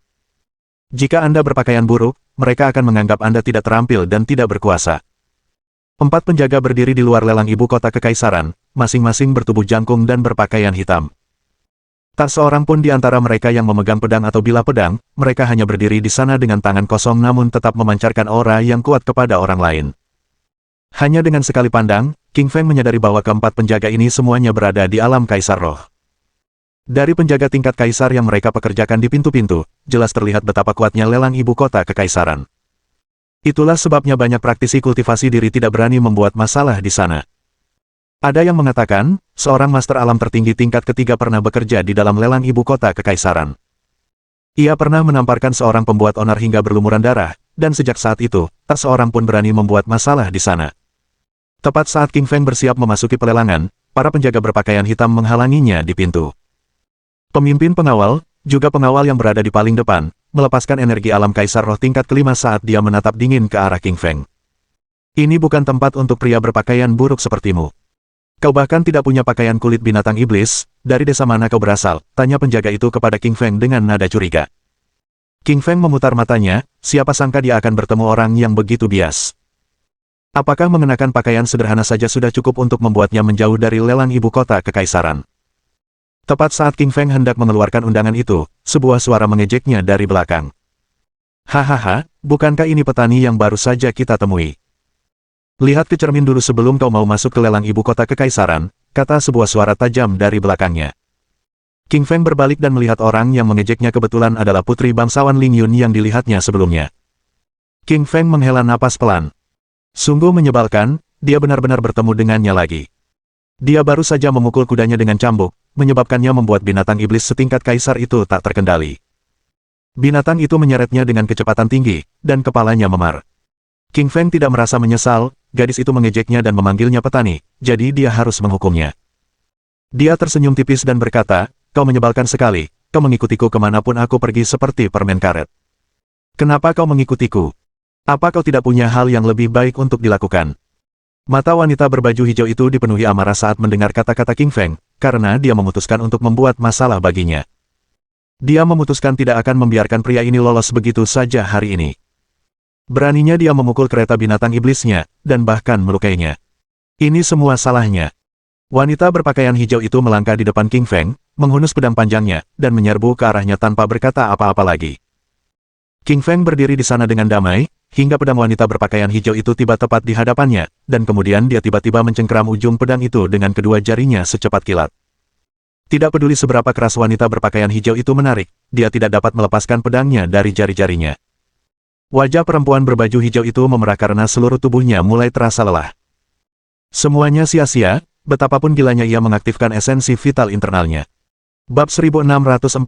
Jika Anda berpakaian buruk, mereka akan menganggap Anda tidak terampil dan tidak berkuasa. 4 penjaga berdiri di luar lelang ibu kota kekaisaran, masing-masing bertubuh jangkung dan berpakaian hitam. Tak seorang pun di antara mereka yang memegang pedang atau bilah pedang, mereka hanya berdiri di sana dengan tangan kosong namun tetap memancarkan aura yang kuat kepada orang lain. Hanya dengan sekali pandang, King Feng menyadari bahwa keempat penjaga ini semuanya berada di alam kaisar roh. Dari penjaga tingkat kaisar yang mereka pekerjakan di pintu-pintu, jelas terlihat betapa kuatnya lelang ibu kota kekaisaran. Itulah sebabnya banyak praktisi kultivasi diri tidak berani membuat masalah di sana. Ada yang mengatakan, seorang master alam tertinggi tingkat ketiga pernah bekerja di dalam lelang ibu kota kekaisaran. Ia pernah menamparkan seorang pembuat onar hingga berlumuran darah, dan sejak saat itu, tak seorang pun berani membuat masalah di sana. Tepat saat King Feng bersiap memasuki pelelangan, para penjaga berpakaian hitam menghalanginya di pintu. Pemimpin pengawal, juga pengawal yang berada di paling depan, melepaskan energi alam kaisar roh tingkat kelima saat dia menatap dingin ke arah King Feng. Ini bukan tempat untuk pria berpakaian buruk sepertimu. Kau bahkan tidak punya pakaian kulit binatang iblis, dari desa mana kau berasal? Tanya penjaga itu kepada King Feng dengan nada curiga. King Feng memutar matanya, siapa sangka dia akan bertemu orang yang begitu bias. Apakah mengenakan pakaian sederhana saja sudah cukup untuk membuatnya menjauh dari lelang ibu kota kekaisaran? Tepat saat King Feng hendak mengeluarkan undangan itu, sebuah suara mengejeknya dari belakang. Hahaha, bukankah ini petani yang baru saja kita temui? Lihat ke cermin dulu sebelum kau mau masuk ke lelang ibu kota kekaisaran, kata sebuah suara tajam dari belakangnya. King Feng berbalik dan melihat orang yang mengejeknya kebetulan adalah putri bangsawan Ling Yun yang dilihatnya sebelumnya. King Feng menghela napas pelan. Sungguh menyebalkan, dia benar-benar bertemu dengannya lagi. Dia baru saja memukul kudanya dengan cambuk, menyebabkannya membuat binatang iblis setingkat kaisar itu tak terkendali. Binatang itu menyeretnya dengan kecepatan tinggi, dan kepalanya memar. King Feng tidak merasa menyesal, gadis itu mengejeknya dan memanggilnya petani, jadi dia harus menghukumnya. Dia tersenyum tipis dan berkata, kau menyebalkan sekali, kau mengikutiku kemanapun aku pergi seperti permen karet. Kenapa kau mengikutiku? Apa kau tidak punya hal yang lebih baik untuk dilakukan? Mata wanita berbaju hijau itu dipenuhi amarah saat mendengar kata-kata King Feng, karena dia memutuskan untuk membuat masalah baginya. Dia memutuskan tidak akan membiarkan pria ini lolos begitu saja hari ini. Beraninya dia memukul kereta binatang iblisnya, dan bahkan melukainya. Ini semua salahnya. Wanita berpakaian hijau itu melangkah di depan King Feng, menghunus pedang panjangnya, dan menyerbu ke arahnya tanpa berkata apa-apa lagi. King Feng berdiri di sana dengan damai, hingga pedang wanita berpakaian hijau itu tiba tepat di hadapannya, dan kemudian dia tiba-tiba mencengkeram ujung pedang itu dengan kedua jarinya secepat kilat. Tidak peduli seberapa keras wanita berpakaian hijau itu menarik, dia tidak dapat melepaskan pedangnya dari jari-jarinya. Wajah perempuan berbaju hijau itu memerah karena seluruh tubuhnya mulai terasa lelah. Semuanya sia-sia, betapapun gilanya ia mengaktifkan esensi vital internalnya. Bab 1648.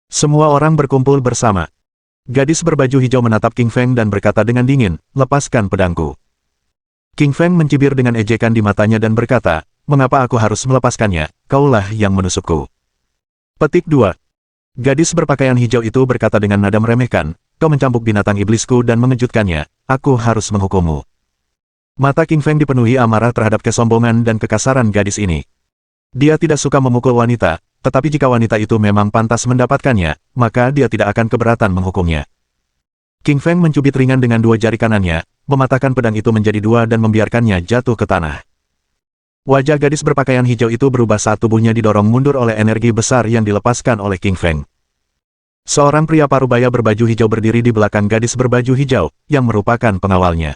Semua orang berkumpul bersama. Gadis berbaju hijau menatap King Feng dan berkata dengan dingin, "Lepaskan pedangku." King Feng mencibir dengan ejekan di matanya dan berkata, "Mengapa aku harus melepaskannya? Kaulah yang menusukku." Petik 2. Gadis berpakaian hijau itu berkata dengan nada meremehkan, "Kau mencambuk binatang iblisku dan mengejutkannya, aku harus menghukummu." Mata King Feng dipenuhi amarah terhadap kesombongan dan kekasaran gadis ini. Dia tidak suka memukul wanita, tetapi jika wanita itu memang pantas mendapatkannya, maka dia tidak akan keberatan menghukumnya. King Feng mencubit ringan dengan dua jari kanannya, mematahkan pedang itu menjadi dua dan membiarkannya jatuh ke tanah. Wajah gadis berpakaian hijau itu berubah saat tubuhnya didorong mundur oleh energi besar yang dilepaskan oleh King Feng. Seorang pria parubaya berbaju hijau berdiri di belakang gadis berbaju hijau, yang merupakan pengawalnya.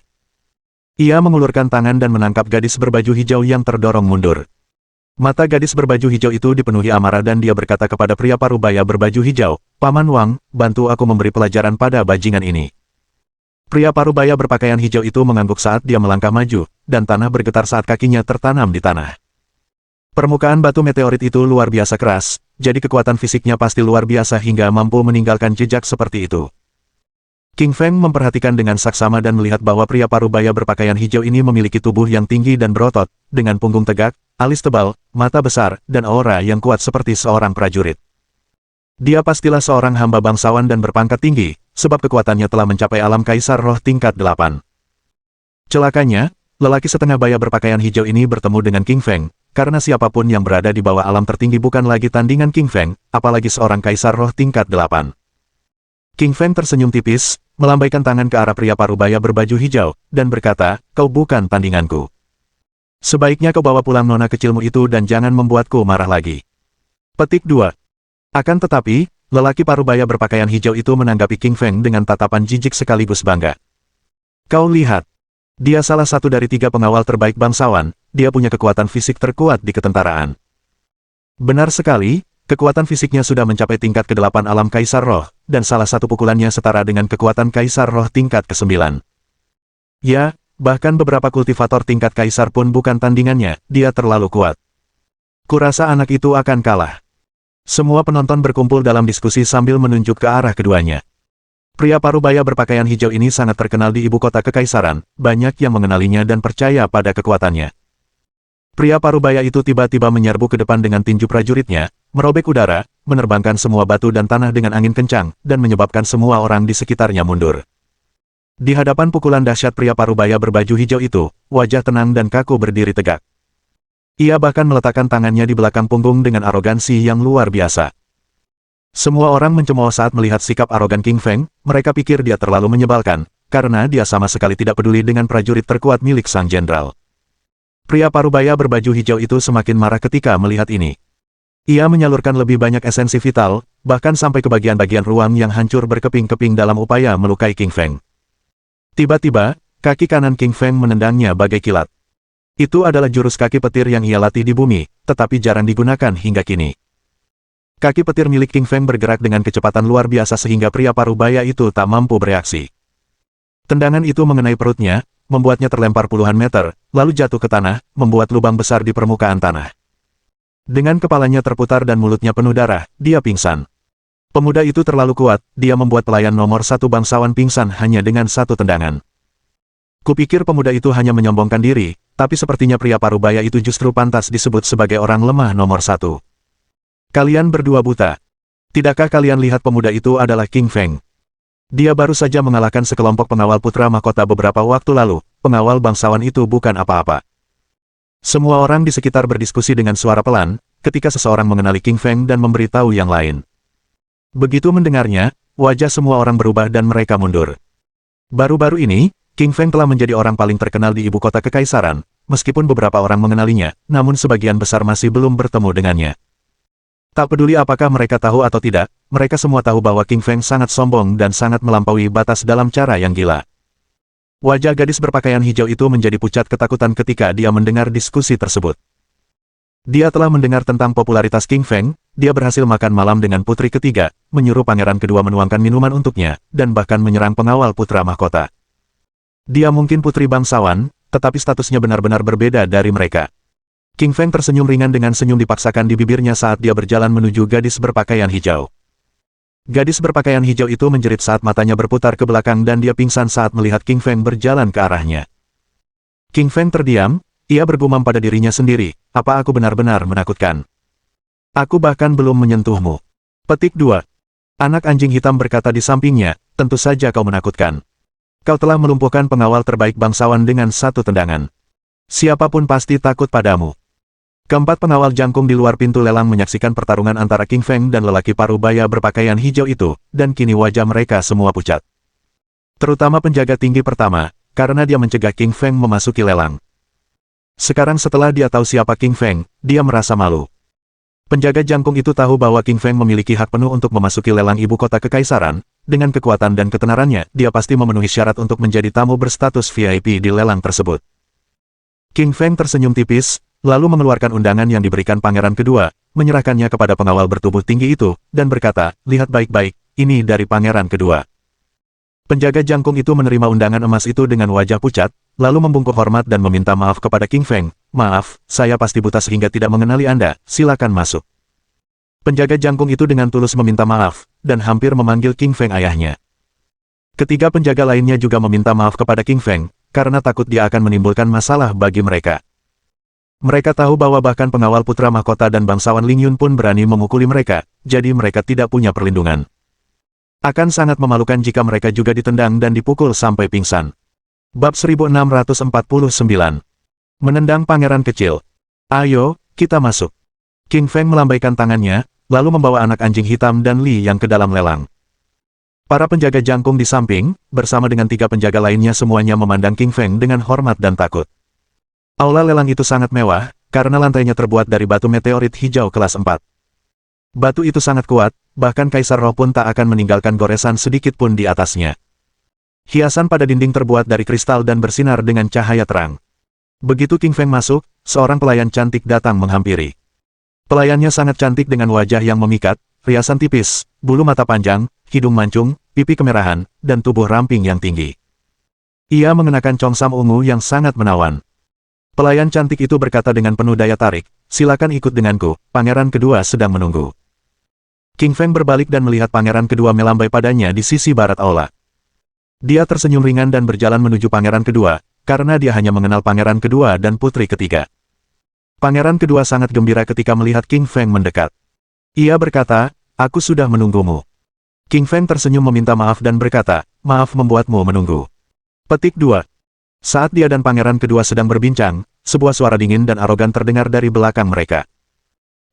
Ia mengulurkan tangan dan menangkap gadis berbaju hijau yang terdorong mundur. Mata gadis berbaju hijau itu dipenuhi amarah dan dia berkata kepada pria parubaya berbaju hijau, "Paman Wang, bantu aku memberi pelajaran pada bajingan ini." Pria parubaya berpakaian hijau itu mengangguk saat dia melangkah maju, dan tanah bergetar saat kakinya tertanam di tanah. Permukaan batu meteorit itu luar biasa keras, jadi kekuatan fisiknya pasti luar biasa hingga mampu meninggalkan jejak seperti itu. King Feng memperhatikan dengan saksama dan melihat bahwa pria parubaya berpakaian hijau ini memiliki tubuh yang tinggi dan berotot, dengan punggung tegak, alis tebal, mata besar, dan aura yang kuat seperti seorang prajurit. Dia pastilah seorang hamba bangsawan dan berpangkat tinggi, sebab kekuatannya telah mencapai alam kaisar roh tingkat 8. Celakanya, lelaki setengah baya berpakaian hijau ini bertemu dengan King Feng, karena siapapun yang berada di bawah alam tertinggi bukan lagi tandingan King Feng, apalagi seorang kaisar roh tingkat 8. King Feng tersenyum tipis, melambaikan tangan ke arah pria parubaya berbaju hijau, dan berkata, "Kau bukan tandinganku. Sebaiknya kau bawa pulang nona kecilmu itu dan jangan membuatku marah lagi." Petik 2. Akan tetapi, lelaki parubaya berpakaian hijau itu menanggapi King Feng dengan tatapan jijik sekaligus bangga. "Kau lihat. Dia salah satu dari 3 pengawal terbaik bangsawan, dia punya kekuatan fisik terkuat di ketentaraan." Benar sekali. Kekuatan fisiknya sudah mencapai tingkat ke-8 alam Kaisar Roh, dan salah satu pukulannya setara dengan kekuatan Kaisar Roh tingkat ke-9. Ya, bahkan beberapa kultivator tingkat Kaisar pun bukan tandingannya, dia terlalu kuat. Kurasa anak itu akan kalah. Semua penonton berkumpul dalam diskusi sambil menunjuk ke arah keduanya. Pria parubaya berpakaian hijau ini sangat terkenal di ibu kota kekaisaran, banyak yang mengenalinya dan percaya pada kekuatannya. Pria parubaya itu tiba-tiba menyerbu ke depan dengan tinju prajuritnya, merobek udara, menerbangkan semua batu dan tanah dengan angin kencang, dan menyebabkan semua orang di sekitarnya mundur. Di hadapan pukulan dahsyat pria parubaya berbaju hijau itu, wajah tenang dan kaku berdiri tegak. Ia bahkan meletakkan tangannya di belakang punggung dengan arogansi yang luar biasa. Semua orang mencemooh saat melihat sikap arogan King Feng, mereka pikir dia terlalu menyebalkan, karena dia sama sekali tidak peduli dengan prajurit terkuat milik sang jenderal. Pria parubaya berbaju hijau itu semakin marah ketika melihat ini. Ia menyalurkan lebih banyak esensi vital, bahkan sampai ke bagian-bagian ruang yang hancur berkeping-keping dalam upaya melukai King Feng. Tiba-tiba, kaki kanan King Feng menendangnya bagai kilat. Itu adalah jurus kaki petir yang ia latih di bumi, tetapi jarang digunakan hingga kini. Kaki petir milik King Feng bergerak dengan kecepatan luar biasa sehingga pria parubaya itu tak mampu bereaksi. Tendangan itu mengenai perutnya, membuatnya terlempar puluhan meter, lalu jatuh ke tanah, membuat lubang besar di permukaan tanah. Dengan kepalanya terputar dan mulutnya penuh darah, dia pingsan. Pemuda itu terlalu kuat, dia membuat pelayan nomor 1 bangsawan pingsan hanya dengan 1 tendangan. Kupikir pemuda itu hanya menyombongkan diri, tapi sepertinya pria parubaya itu justru pantas disebut sebagai orang lemah nomor 1. Kalian berdua buta. Tidakkah kalian lihat pemuda itu adalah King Feng? Dia baru saja mengalahkan sekelompok pengawal putra mahkota beberapa waktu lalu, pengawal bangsawan itu bukan apa-apa. Semua orang di sekitar berdiskusi dengan suara pelan, ketika seseorang mengenali King Feng dan memberitahu yang lain. Begitu mendengarnya, wajah semua orang berubah dan mereka mundur. Baru-baru ini, King Feng telah menjadi orang paling terkenal di ibu kota kekaisaran, meskipun beberapa orang mengenalinya, namun sebagian besar masih belum bertemu dengannya. Tak peduli apakah mereka tahu atau tidak, mereka semua tahu bahwa King Feng sangat sombong dan sangat melampaui batas dalam cara yang gila. Wajah gadis berpakaian hijau itu menjadi pucat ketakutan ketika dia mendengar diskusi tersebut. Dia telah mendengar tentang popularitas King Feng, dia berhasil makan malam dengan putri ketiga, menyuruh pangeran kedua menuangkan minuman untuknya, dan bahkan menyerang pengawal putra mahkota. Dia mungkin putri bangsawan, tetapi statusnya benar-benar berbeda dari mereka. King Feng tersenyum ringan dengan senyum dipaksakan di bibirnya saat dia berjalan menuju gadis berpakaian hijau. Gadis berpakaian hijau itu menjerit saat matanya berputar ke belakang dan dia pingsan saat melihat King Feng berjalan ke arahnya. King Feng terdiam, ia bergumam pada dirinya sendiri, apa aku benar-benar menakutkan? Aku bahkan belum menyentuhmu. Petik 2. Anak anjing hitam berkata di sampingnya, tentu saja kau menakutkan. Kau telah melumpuhkan pengawal terbaik bangsawan dengan satu tendangan. Siapapun pasti takut padamu. Keempat pengawal jangkung di luar pintu lelang menyaksikan pertarungan antara King Feng dan lelaki parubaya berpakaian hijau itu, dan kini wajah mereka semua pucat. Terutama penjaga tinggi pertama, karena dia mencegah King Feng memasuki lelang. Sekarang setelah dia tahu siapa King Feng, dia merasa malu. Penjaga jangkung itu tahu bahwa King Feng memiliki hak penuh untuk memasuki lelang ibu kota kekaisaran, dengan kekuatan dan ketenarannya, dia pasti memenuhi syarat untuk menjadi tamu berstatus VIP di lelang tersebut. King Feng tersenyum tipis, lalu mengeluarkan undangan yang diberikan pangeran kedua, menyerahkannya kepada pengawal bertubuh tinggi itu, dan berkata, lihat baik-baik, ini dari pangeran kedua. Penjaga jangkung itu menerima undangan emas itu dengan wajah pucat, lalu membungkuk hormat dan meminta maaf kepada King Feng. Maaf, saya pasti buta sehingga tidak mengenali Anda, silakan masuk. Penjaga jangkung itu dengan tulus meminta maaf, dan hampir memanggil King Feng ayahnya. Ketiga penjaga lainnya juga meminta maaf kepada King Feng, karena takut dia akan menimbulkan masalah bagi mereka. Mereka tahu bahwa bahkan pengawal putra mahkota dan bangsawan Ling Yun pun berani memukuli mereka, jadi mereka tidak punya perlindungan. Akan sangat memalukan jika mereka juga ditendang dan dipukul sampai pingsan. Bab 1649. Menendang pangeran kecil. Ayo, kita masuk. King Feng melambaikan tangannya, lalu membawa anak anjing hitam dan Li yang ke dalam lelang. Para penjaga jangkung di samping, bersama dengan tiga penjaga lainnya semuanya memandang King Feng dengan hormat dan takut. Aula lelang itu sangat mewah, karena lantainya terbuat dari batu meteorit hijau kelas 4. Batu itu sangat kuat, bahkan Kaisar Roh pun tak akan meninggalkan goresan sedikit pun di atasnya. Hiasan pada dinding terbuat dari kristal dan bersinar dengan cahaya terang. Begitu King Feng masuk, seorang pelayan cantik datang menghampiri. Pelayannya sangat cantik dengan wajah yang memikat, riasan tipis, bulu mata panjang, hidung mancung, pipi kemerahan, dan tubuh ramping yang tinggi. Ia mengenakan congsam ungu yang sangat menawan. Pelayan cantik itu berkata dengan penuh daya tarik, silakan ikut denganku, pangeran kedua sedang menunggu. King Feng berbalik dan melihat pangeran kedua melambai padanya di sisi barat aula. Dia tersenyum ringan dan berjalan menuju pangeran kedua, karena dia hanya mengenal pangeran kedua dan putri ketiga. Pangeran kedua sangat gembira ketika melihat King Feng mendekat. Ia berkata, aku sudah menunggumu. King Feng tersenyum meminta maaf dan berkata, maaf membuatmu menunggu. Petik 2. Saat dia dan pangeran kedua sedang berbincang, sebuah suara dingin dan arogan terdengar dari belakang mereka.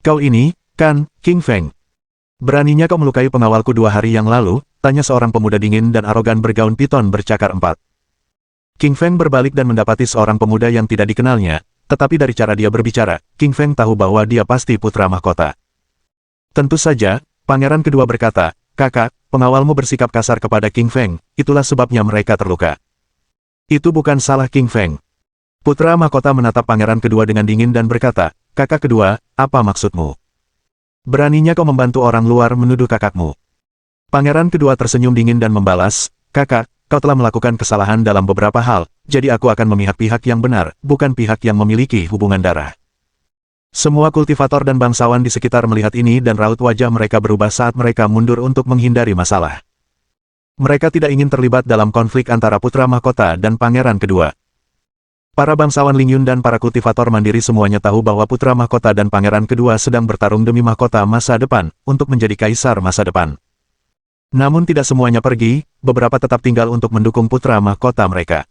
Kau ini, kan, King Feng? Beraninya kau melukai pengawalku 2 hari yang lalu, tanya seorang pemuda dingin dan arogan bergaun piton bercakar 4. King Feng berbalik dan mendapati seorang pemuda yang tidak dikenalnya, tetapi dari cara dia berbicara, King Feng tahu bahwa dia pasti putra mahkota. Tentu saja, pangeran kedua berkata, kakak, pengawalmu bersikap kasar kepada King Feng, itulah sebabnya mereka terluka. Itu bukan salah King Feng. Putra mahkota menatap pangeran kedua dengan dingin dan berkata, kakak kedua, apa maksudmu? Beraninya kau membantu orang luar menuduh kakakmu. Pangeran kedua tersenyum dingin dan membalas, kakak, kau telah melakukan kesalahan dalam beberapa hal, jadi aku akan memihak pihak yang benar, bukan pihak yang memiliki hubungan darah. Semua kultivator dan bangsawan di sekitar melihat ini dan raut wajah mereka berubah saat mereka mundur untuk menghindari masalah. Mereka tidak ingin terlibat dalam konflik antara putra mahkota dan pangeran kedua. Para bangsawan Ling Yun dan para kultivator mandiri semuanya tahu bahwa putra mahkota dan pangeran kedua sedang bertarung demi mahkota masa depan, untuk menjadi kaisar masa depan. Namun tidak semuanya pergi, beberapa tetap tinggal untuk mendukung putra mahkota mereka.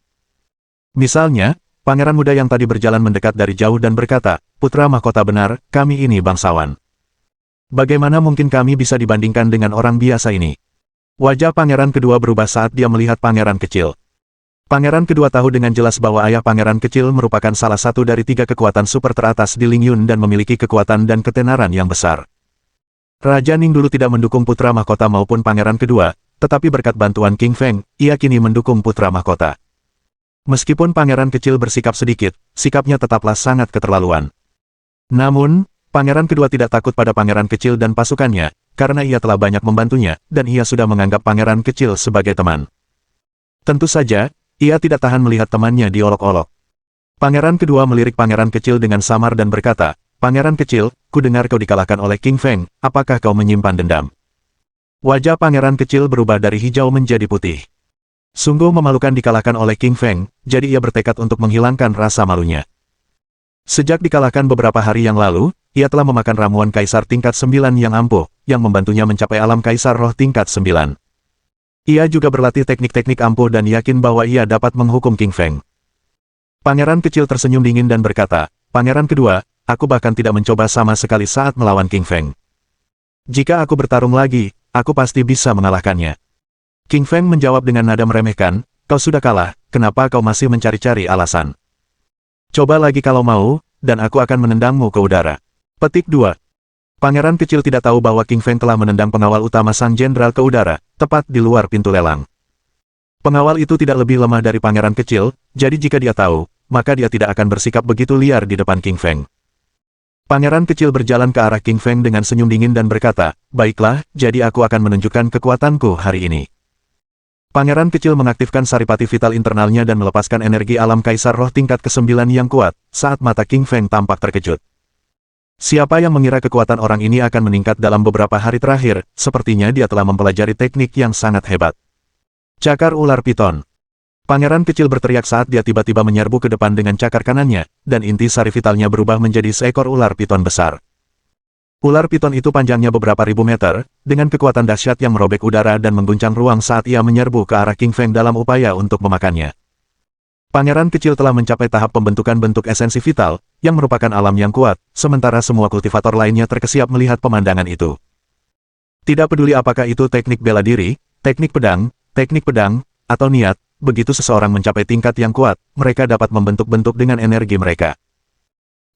Misalnya, pangeran muda yang tadi berjalan mendekat dari jauh dan berkata, putra mahkota benar, kami ini bangsawan. Bagaimana mungkin kami bisa dibandingkan dengan orang biasa ini? Wajah pangeran kedua berubah saat dia melihat pangeran kecil. Pangeran kedua tahu dengan jelas bahwa ayah pangeran kecil merupakan salah satu dari 3 kekuatan super teratas di Ling Yun dan memiliki kekuatan dan ketenaran yang besar. Raja Ning dulu tidak mendukung putra mahkota maupun pangeran kedua, tetapi berkat bantuan King Feng, ia kini mendukung putra mahkota. Meskipun pangeran kecil bersikap sedikit, sikapnya tetaplah sangat keterlaluan. Namun, pangeran kedua tidak takut pada pangeran kecil dan pasukannya, karena ia telah banyak membantunya, dan ia sudah menganggap pangeran kecil sebagai teman. Tentu saja, ia tidak tahan melihat temannya diolok-olok. Pangeran kedua melirik pangeran kecil dengan samar dan berkata, "Pangeran kecil, ku dengar kau dikalahkan oleh King Feng, apakah kau menyimpan dendam?" Wajah pangeran kecil berubah dari hijau menjadi putih. Sungguh memalukan dikalahkan oleh King Feng, jadi ia bertekad untuk menghilangkan rasa malunya. Sejak dikalahkan beberapa hari yang lalu, ia telah memakan ramuan kaisar tingkat 9 yang ampuh, yang membantunya mencapai alam kaisar roh tingkat 9. Ia juga berlatih teknik-teknik ampuh dan yakin bahwa ia dapat menghukum King Feng. Pangeran kecil tersenyum dingin dan berkata, "Pangeran kedua, aku bahkan tidak mencoba sama sekali saat melawan King Feng. Jika aku bertarung lagi, aku pasti bisa mengalahkannya." King Feng menjawab dengan nada meremehkan, "Kau sudah kalah, kenapa kau masih mencari-cari alasan? Coba lagi kalau mau, dan aku akan menendangmu ke udara." Petik 2. Pangeran kecil tidak tahu bahwa King Feng telah menendang pengawal utama sang jenderal ke udara, tepat di luar pintu lelang. Pengawal itu tidak lebih lemah dari pangeran kecil, jadi jika dia tahu, maka dia tidak akan bersikap begitu liar di depan King Feng. Pangeran kecil berjalan ke arah King Feng dengan senyum dingin dan berkata, "Baiklah, jadi aku akan menunjukkan kekuatanku hari ini." Pangeran kecil mengaktifkan saripati vital internalnya dan melepaskan energi alam kaisar roh tingkat ke-9 yang kuat, saat mata King Feng tampak terkejut. Siapa yang mengira kekuatan orang ini akan meningkat dalam beberapa hari terakhir, sepertinya dia telah mempelajari teknik yang sangat hebat. Cakar ular piton. Pangeran kecil berteriak saat dia tiba-tiba menyerbu ke depan dengan cakar kanannya, dan inti sari vitalnya berubah menjadi seekor ular piton besar. Ular piton itu panjangnya beberapa ribu meter, dengan kekuatan dahsyat yang merobek udara dan mengguncang ruang saat ia menyerbu ke arah King Feng dalam upaya untuk memakannya. Pangeran kecil telah mencapai tahap pembentukan bentuk esensi vital, yang merupakan alam yang kuat, sementara semua kultivator lainnya terkesiap melihat pemandangan itu. Tidak peduli apakah itu teknik bela diri, teknik pedang, atau niat, begitu seseorang mencapai tingkat yang kuat, mereka dapat membentuk-bentuk dengan energi mereka.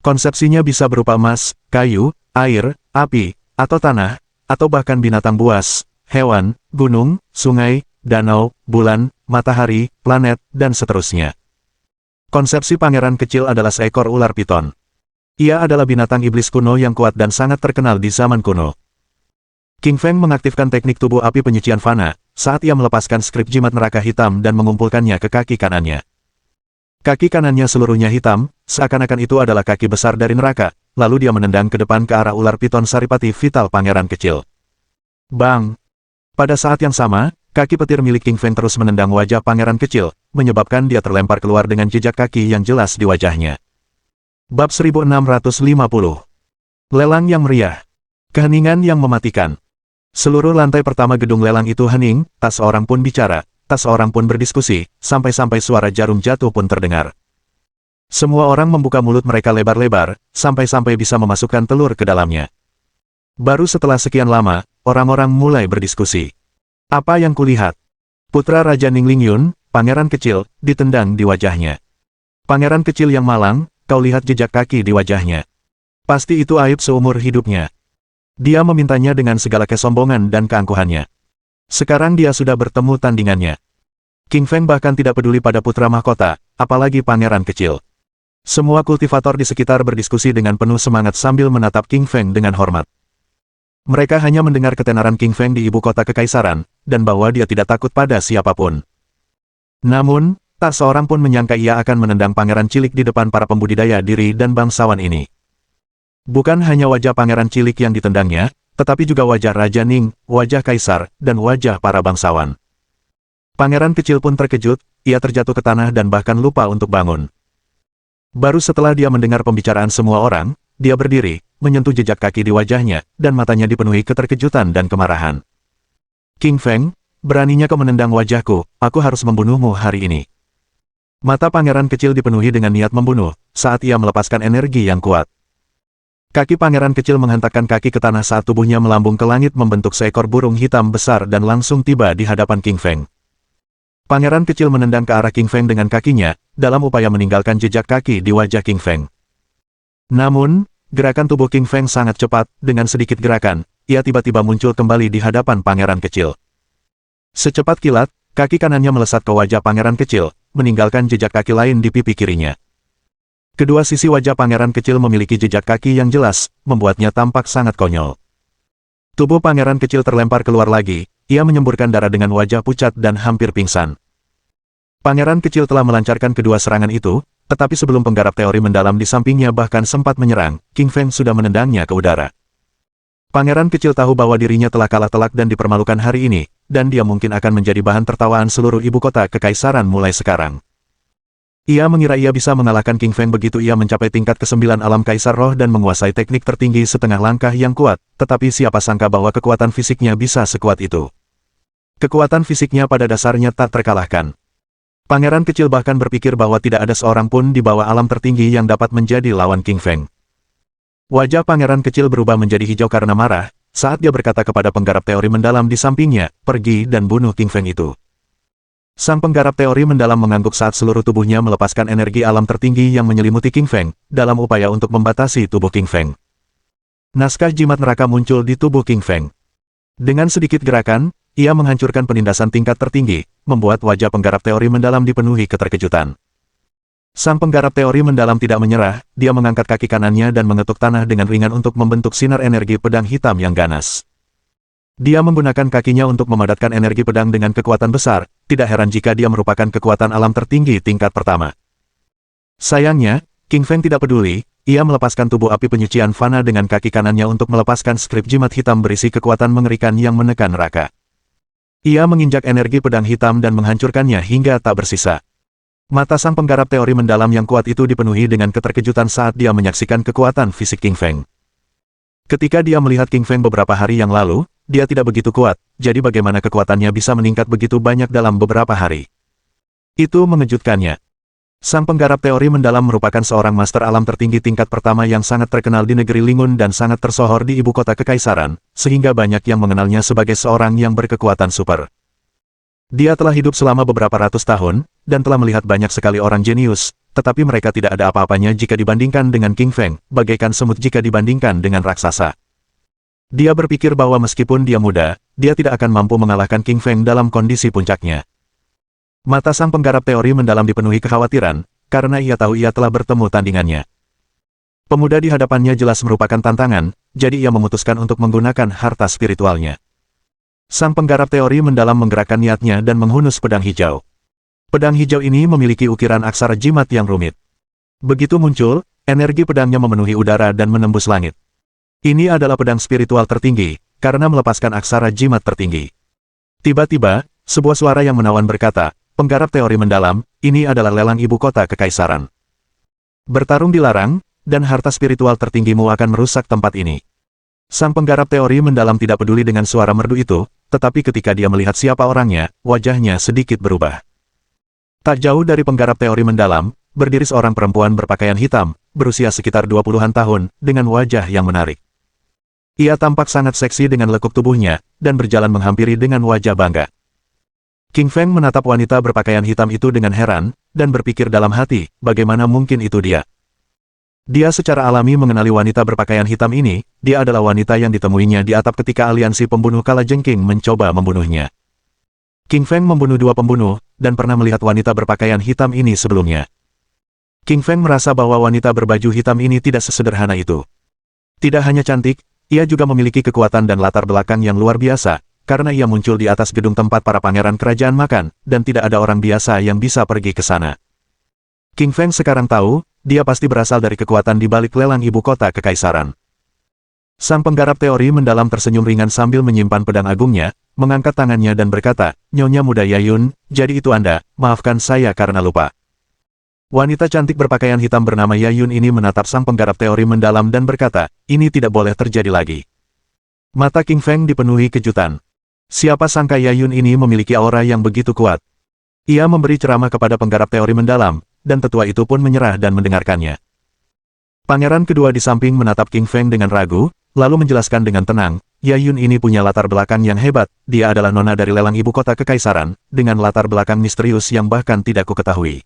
Konsepsinya bisa berupa emas, kayu, air, api, atau tanah, atau bahkan binatang buas, hewan, gunung, sungai, danau, bulan, matahari, planet, dan seterusnya. Konsepsi pangeran kecil adalah seekor ular piton. Ia adalah binatang iblis kuno yang kuat dan sangat terkenal di zaman kuno. King Feng mengaktifkan teknik tubuh api penyucian fana, saat ia melepaskan skrip jimat neraka hitam dan mengumpulkannya ke kaki kanannya. Kaki kanannya seluruhnya hitam, seakan-akan itu adalah kaki besar dari neraka, lalu dia menendang ke depan ke arah ular piton saripati vital pangeran kecil. Bang! Pada saat yang sama, kaki petir milik King Feng terus menendang wajah pangeran kecil, menyebabkan dia terlempar keluar dengan jejak kaki yang jelas di wajahnya. Bab 1650. Lelang yang meriah. Keheningan yang mematikan. Seluruh lantai pertama gedung lelang itu hening, tak seorang pun bicara. Tak seorang pun berdiskusi, sampai-sampai suara jarum jatuh pun terdengar. Semua orang membuka mulut mereka lebar-lebar, sampai-sampai bisa memasukkan telur ke dalamnya. Baru setelah sekian lama, orang-orang mulai berdiskusi. Apa yang kulihat? Putra Raja Ningling Yun, pangeran kecil, ditendang di wajahnya. Pangeran kecil yang malang, kau lihat jejak kaki di wajahnya. Pasti itu aib seumur hidupnya. Dia memintanya dengan segala kesombongan dan keangkuhannya. Sekarang dia sudah bertemu tandingannya. King Feng bahkan tidak peduli pada putra mahkota, apalagi pangeran kecil. Semua kultivator di sekitar berdiskusi dengan penuh semangat sambil menatap King Feng dengan hormat. Mereka hanya mendengar ketenaran King Feng di ibu kota kekaisaran, dan bahwa dia tidak takut pada siapapun. Namun, tak seorang pun menyangka ia akan menendang pangeran cilik di depan para pembudidaya diri dan bangsawan ini. Bukan hanya wajah pangeran cilik yang ditendangnya, tetapi juga wajah Raja Ning, wajah kaisar, dan wajah para bangsawan. Pangeran kecil pun terkejut, ia terjatuh ke tanah dan bahkan lupa untuk bangun. Baru setelah dia mendengar pembicaraan semua orang, dia berdiri, menyentuh jejak kaki di wajahnya, dan matanya dipenuhi keterkejutan dan kemarahan. King Feng, beraninya kau menendang wajahku, aku harus membunuhmu hari ini. Mata pangeran kecil dipenuhi dengan niat membunuh, saat ia melepaskan energi yang kuat. Kaki pangeran kecil menghentakkan kaki ke tanah saat tubuhnya melambung ke langit membentuk seekor burung hitam besar dan langsung tiba di hadapan King Feng. Pangeran kecil menendang ke arah King Feng dengan kakinya, dalam upaya meninggalkan jejak kaki di wajah King Feng. Namun, gerakan tubuh King Feng sangat cepat, dengan sedikit gerakan, ia tiba-tiba muncul kembali di hadapan pangeran kecil. Secepat kilat, kaki kanannya melesat ke wajah pangeran kecil, meninggalkan jejak kaki lain di pipi kirinya. Kedua sisi wajah pangeran kecil memiliki jejak kaki yang jelas, membuatnya tampak sangat konyol. Tubuh pangeran kecil terlempar keluar lagi, ia menyemburkan darah dengan wajah pucat dan hampir pingsan. Pangeran kecil telah melancarkan kedua serangan itu, tetapi sebelum penggarap teori mendalam di sampingnya bahkan sempat menyerang, King Feng sudah menendangnya ke udara. Pangeran kecil tahu bahwa dirinya telah kalah telak dan dipermalukan hari ini, dan dia mungkin akan menjadi bahan tertawaan seluruh ibu kota kekaisaran mulai sekarang. Ia mengira ia bisa mengalahkan King Feng begitu ia mencapai tingkat ke-9 alam kaisar roh dan menguasai teknik tertinggi setengah langkah yang kuat, tetapi siapa sangka bahwa kekuatan fisiknya bisa sekuat itu. Kekuatan fisiknya pada dasarnya tak terkalahkan. Pangeran kecil bahkan berpikir bahwa tidak ada seorang pun di bawah alam tertinggi yang dapat menjadi lawan King Feng. Wajah pangeran kecil berubah menjadi hijau karena marah, saat dia berkata kepada penggarap teori mendalam di sampingnya, pergi dan bunuh King Feng itu. Sang penggarap teori mendalam mengangguk saat seluruh tubuhnya melepaskan energi alam tertinggi yang menyelimuti King Feng, dalam upaya untuk membatasi tubuh King Feng. Naskah jimat neraka muncul di tubuh King Feng. Dengan sedikit gerakan, ia menghancurkan penindasan tingkat tertinggi, membuat wajah penggarap teori mendalam dipenuhi keterkejutan. Sang penggarap teori mendalam tidak menyerah, dia mengangkat kaki kanannya dan mengetuk tanah dengan ringan untuk membentuk sinar energi pedang hitam yang ganas. Dia menggunakan kakinya untuk memadatkan energi pedang dengan kekuatan besar, tidak heran jika dia merupakan kekuatan alam tertinggi tingkat pertama. Sayangnya, King Feng tidak peduli, ia melepaskan tubuh api penyucian fana dengan kaki kanannya untuk melepaskan skrip jimat hitam berisi kekuatan mengerikan yang menekan neraka. Ia menginjak energi pedang hitam dan menghancurkannya hingga tak bersisa. Mata sang penggarap teori mendalam yang kuat itu dipenuhi dengan keterkejutan saat dia menyaksikan kekuatan fisik King Feng. Ketika dia melihat King Feng beberapa hari yang lalu, dia tidak begitu kuat, jadi bagaimana kekuatannya bisa meningkat begitu banyak dalam beberapa hari. Itu mengejutkannya. Sang penggarap teori mendalam merupakan seorang master alam tertinggi tingkat pertama yang sangat terkenal di negeri Lingun dan sangat tersohor di ibu kota kekaisaran, sehingga banyak yang mengenalnya sebagai seorang yang berkekuatan super. Dia telah hidup selama beberapa ratus tahun, dan telah melihat banyak sekali orang jenius, tetapi mereka tidak ada apa-apanya jika dibandingkan dengan King Feng, bagaikan semut jika dibandingkan dengan raksasa. Dia berpikir bahwa meskipun dia muda, dia tidak akan mampu mengalahkan King Feng dalam kondisi puncaknya. Mata sang penggarap teori mendalam dipenuhi kekhawatiran, karena ia tahu ia telah bertemu tandingannya. Pemuda di hadapannya jelas merupakan tantangan, jadi ia memutuskan untuk menggunakan harta spiritualnya. Sang penggarap teori mendalam menggerakkan niatnya dan menghunus pedang hijau. Pedang hijau ini memiliki ukiran aksara jimat yang rumit. Begitu muncul, energi pedangnya memenuhi udara dan menembus langit. Ini adalah pedang spiritual tertinggi, karena melepaskan aksara jimat tertinggi. Tiba-tiba, sebuah suara yang menawan berkata, penggarap teori mendalam, ini adalah lelang ibu kota kekaisaran. Bertarung dilarang, dan harta spiritual tertinggimu akan merusak tempat ini. Sang penggarap teori mendalam tidak peduli dengan suara merdu itu, tetapi ketika dia melihat siapa orangnya, wajahnya sedikit berubah. Tak jauh dari penggarap teori mendalam, berdiri seorang perempuan berpakaian hitam, berusia sekitar 20-an tahun, dengan wajah yang menarik. Ia tampak sangat seksi dengan lekuk tubuhnya, dan berjalan menghampiri dengan wajah bangga. King Feng menatap wanita berpakaian hitam itu dengan heran, dan berpikir dalam hati, bagaimana mungkin itu dia. Dia secara alami mengenali wanita berpakaian hitam ini, dia adalah wanita yang ditemuinya di atap ketika aliansi pembunuh Kalajengking mencoba membunuhnya. King Feng membunuh 2 pembunuh, dan pernah melihat wanita berpakaian hitam ini sebelumnya. King Feng merasa bahwa wanita berbaju hitam ini tidak sesederhana itu. Tidak hanya cantik, ia juga memiliki kekuatan dan latar belakang yang luar biasa, karena ia muncul di atas gedung tempat para pangeran kerajaan makan, dan tidak ada orang biasa yang bisa pergi ke sana. King Feng sekarang tahu, dia pasti berasal dari kekuatan di balik lelang ibu kota kekaisaran. Sang penggarap teori mendalam tersenyum ringan sambil menyimpan pedang agungnya, mengangkat tangannya dan berkata, Nyonya muda Yayun, jadi itu Anda, maafkan saya karena lupa. Wanita cantik berpakaian hitam bernama Yayun ini menatap sang penggarap teori mendalam dan berkata, ini tidak boleh terjadi lagi. Mata King Feng dipenuhi kejutan. Siapa sangka Yayun ini memiliki aura yang begitu kuat. Ia memberi ceramah kepada penggarap teori mendalam, dan tetua itu pun menyerah dan mendengarkannya. Pangeran kedua di samping menatap King Feng dengan ragu, lalu menjelaskan dengan tenang, Yayun ini punya latar belakang yang hebat, dia adalah nona dari lelang ibu kota kekaisaran, dengan latar belakang misterius yang bahkan tidak kuketahui.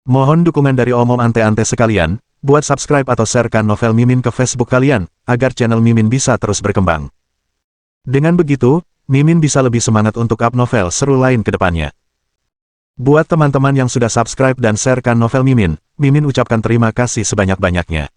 Mohon dukungan dari omom ante-ante sekalian, buat subscribe atau sharekan novel Mimin ke Facebook kalian, agar channel Mimin bisa terus berkembang. Dengan begitu, Mimin bisa lebih semangat untuk up novel seru lain ke depannya. Buat teman-teman yang sudah subscribe dan sharekan novel Mimin, Mimin ucapkan terima kasih sebanyak-banyaknya.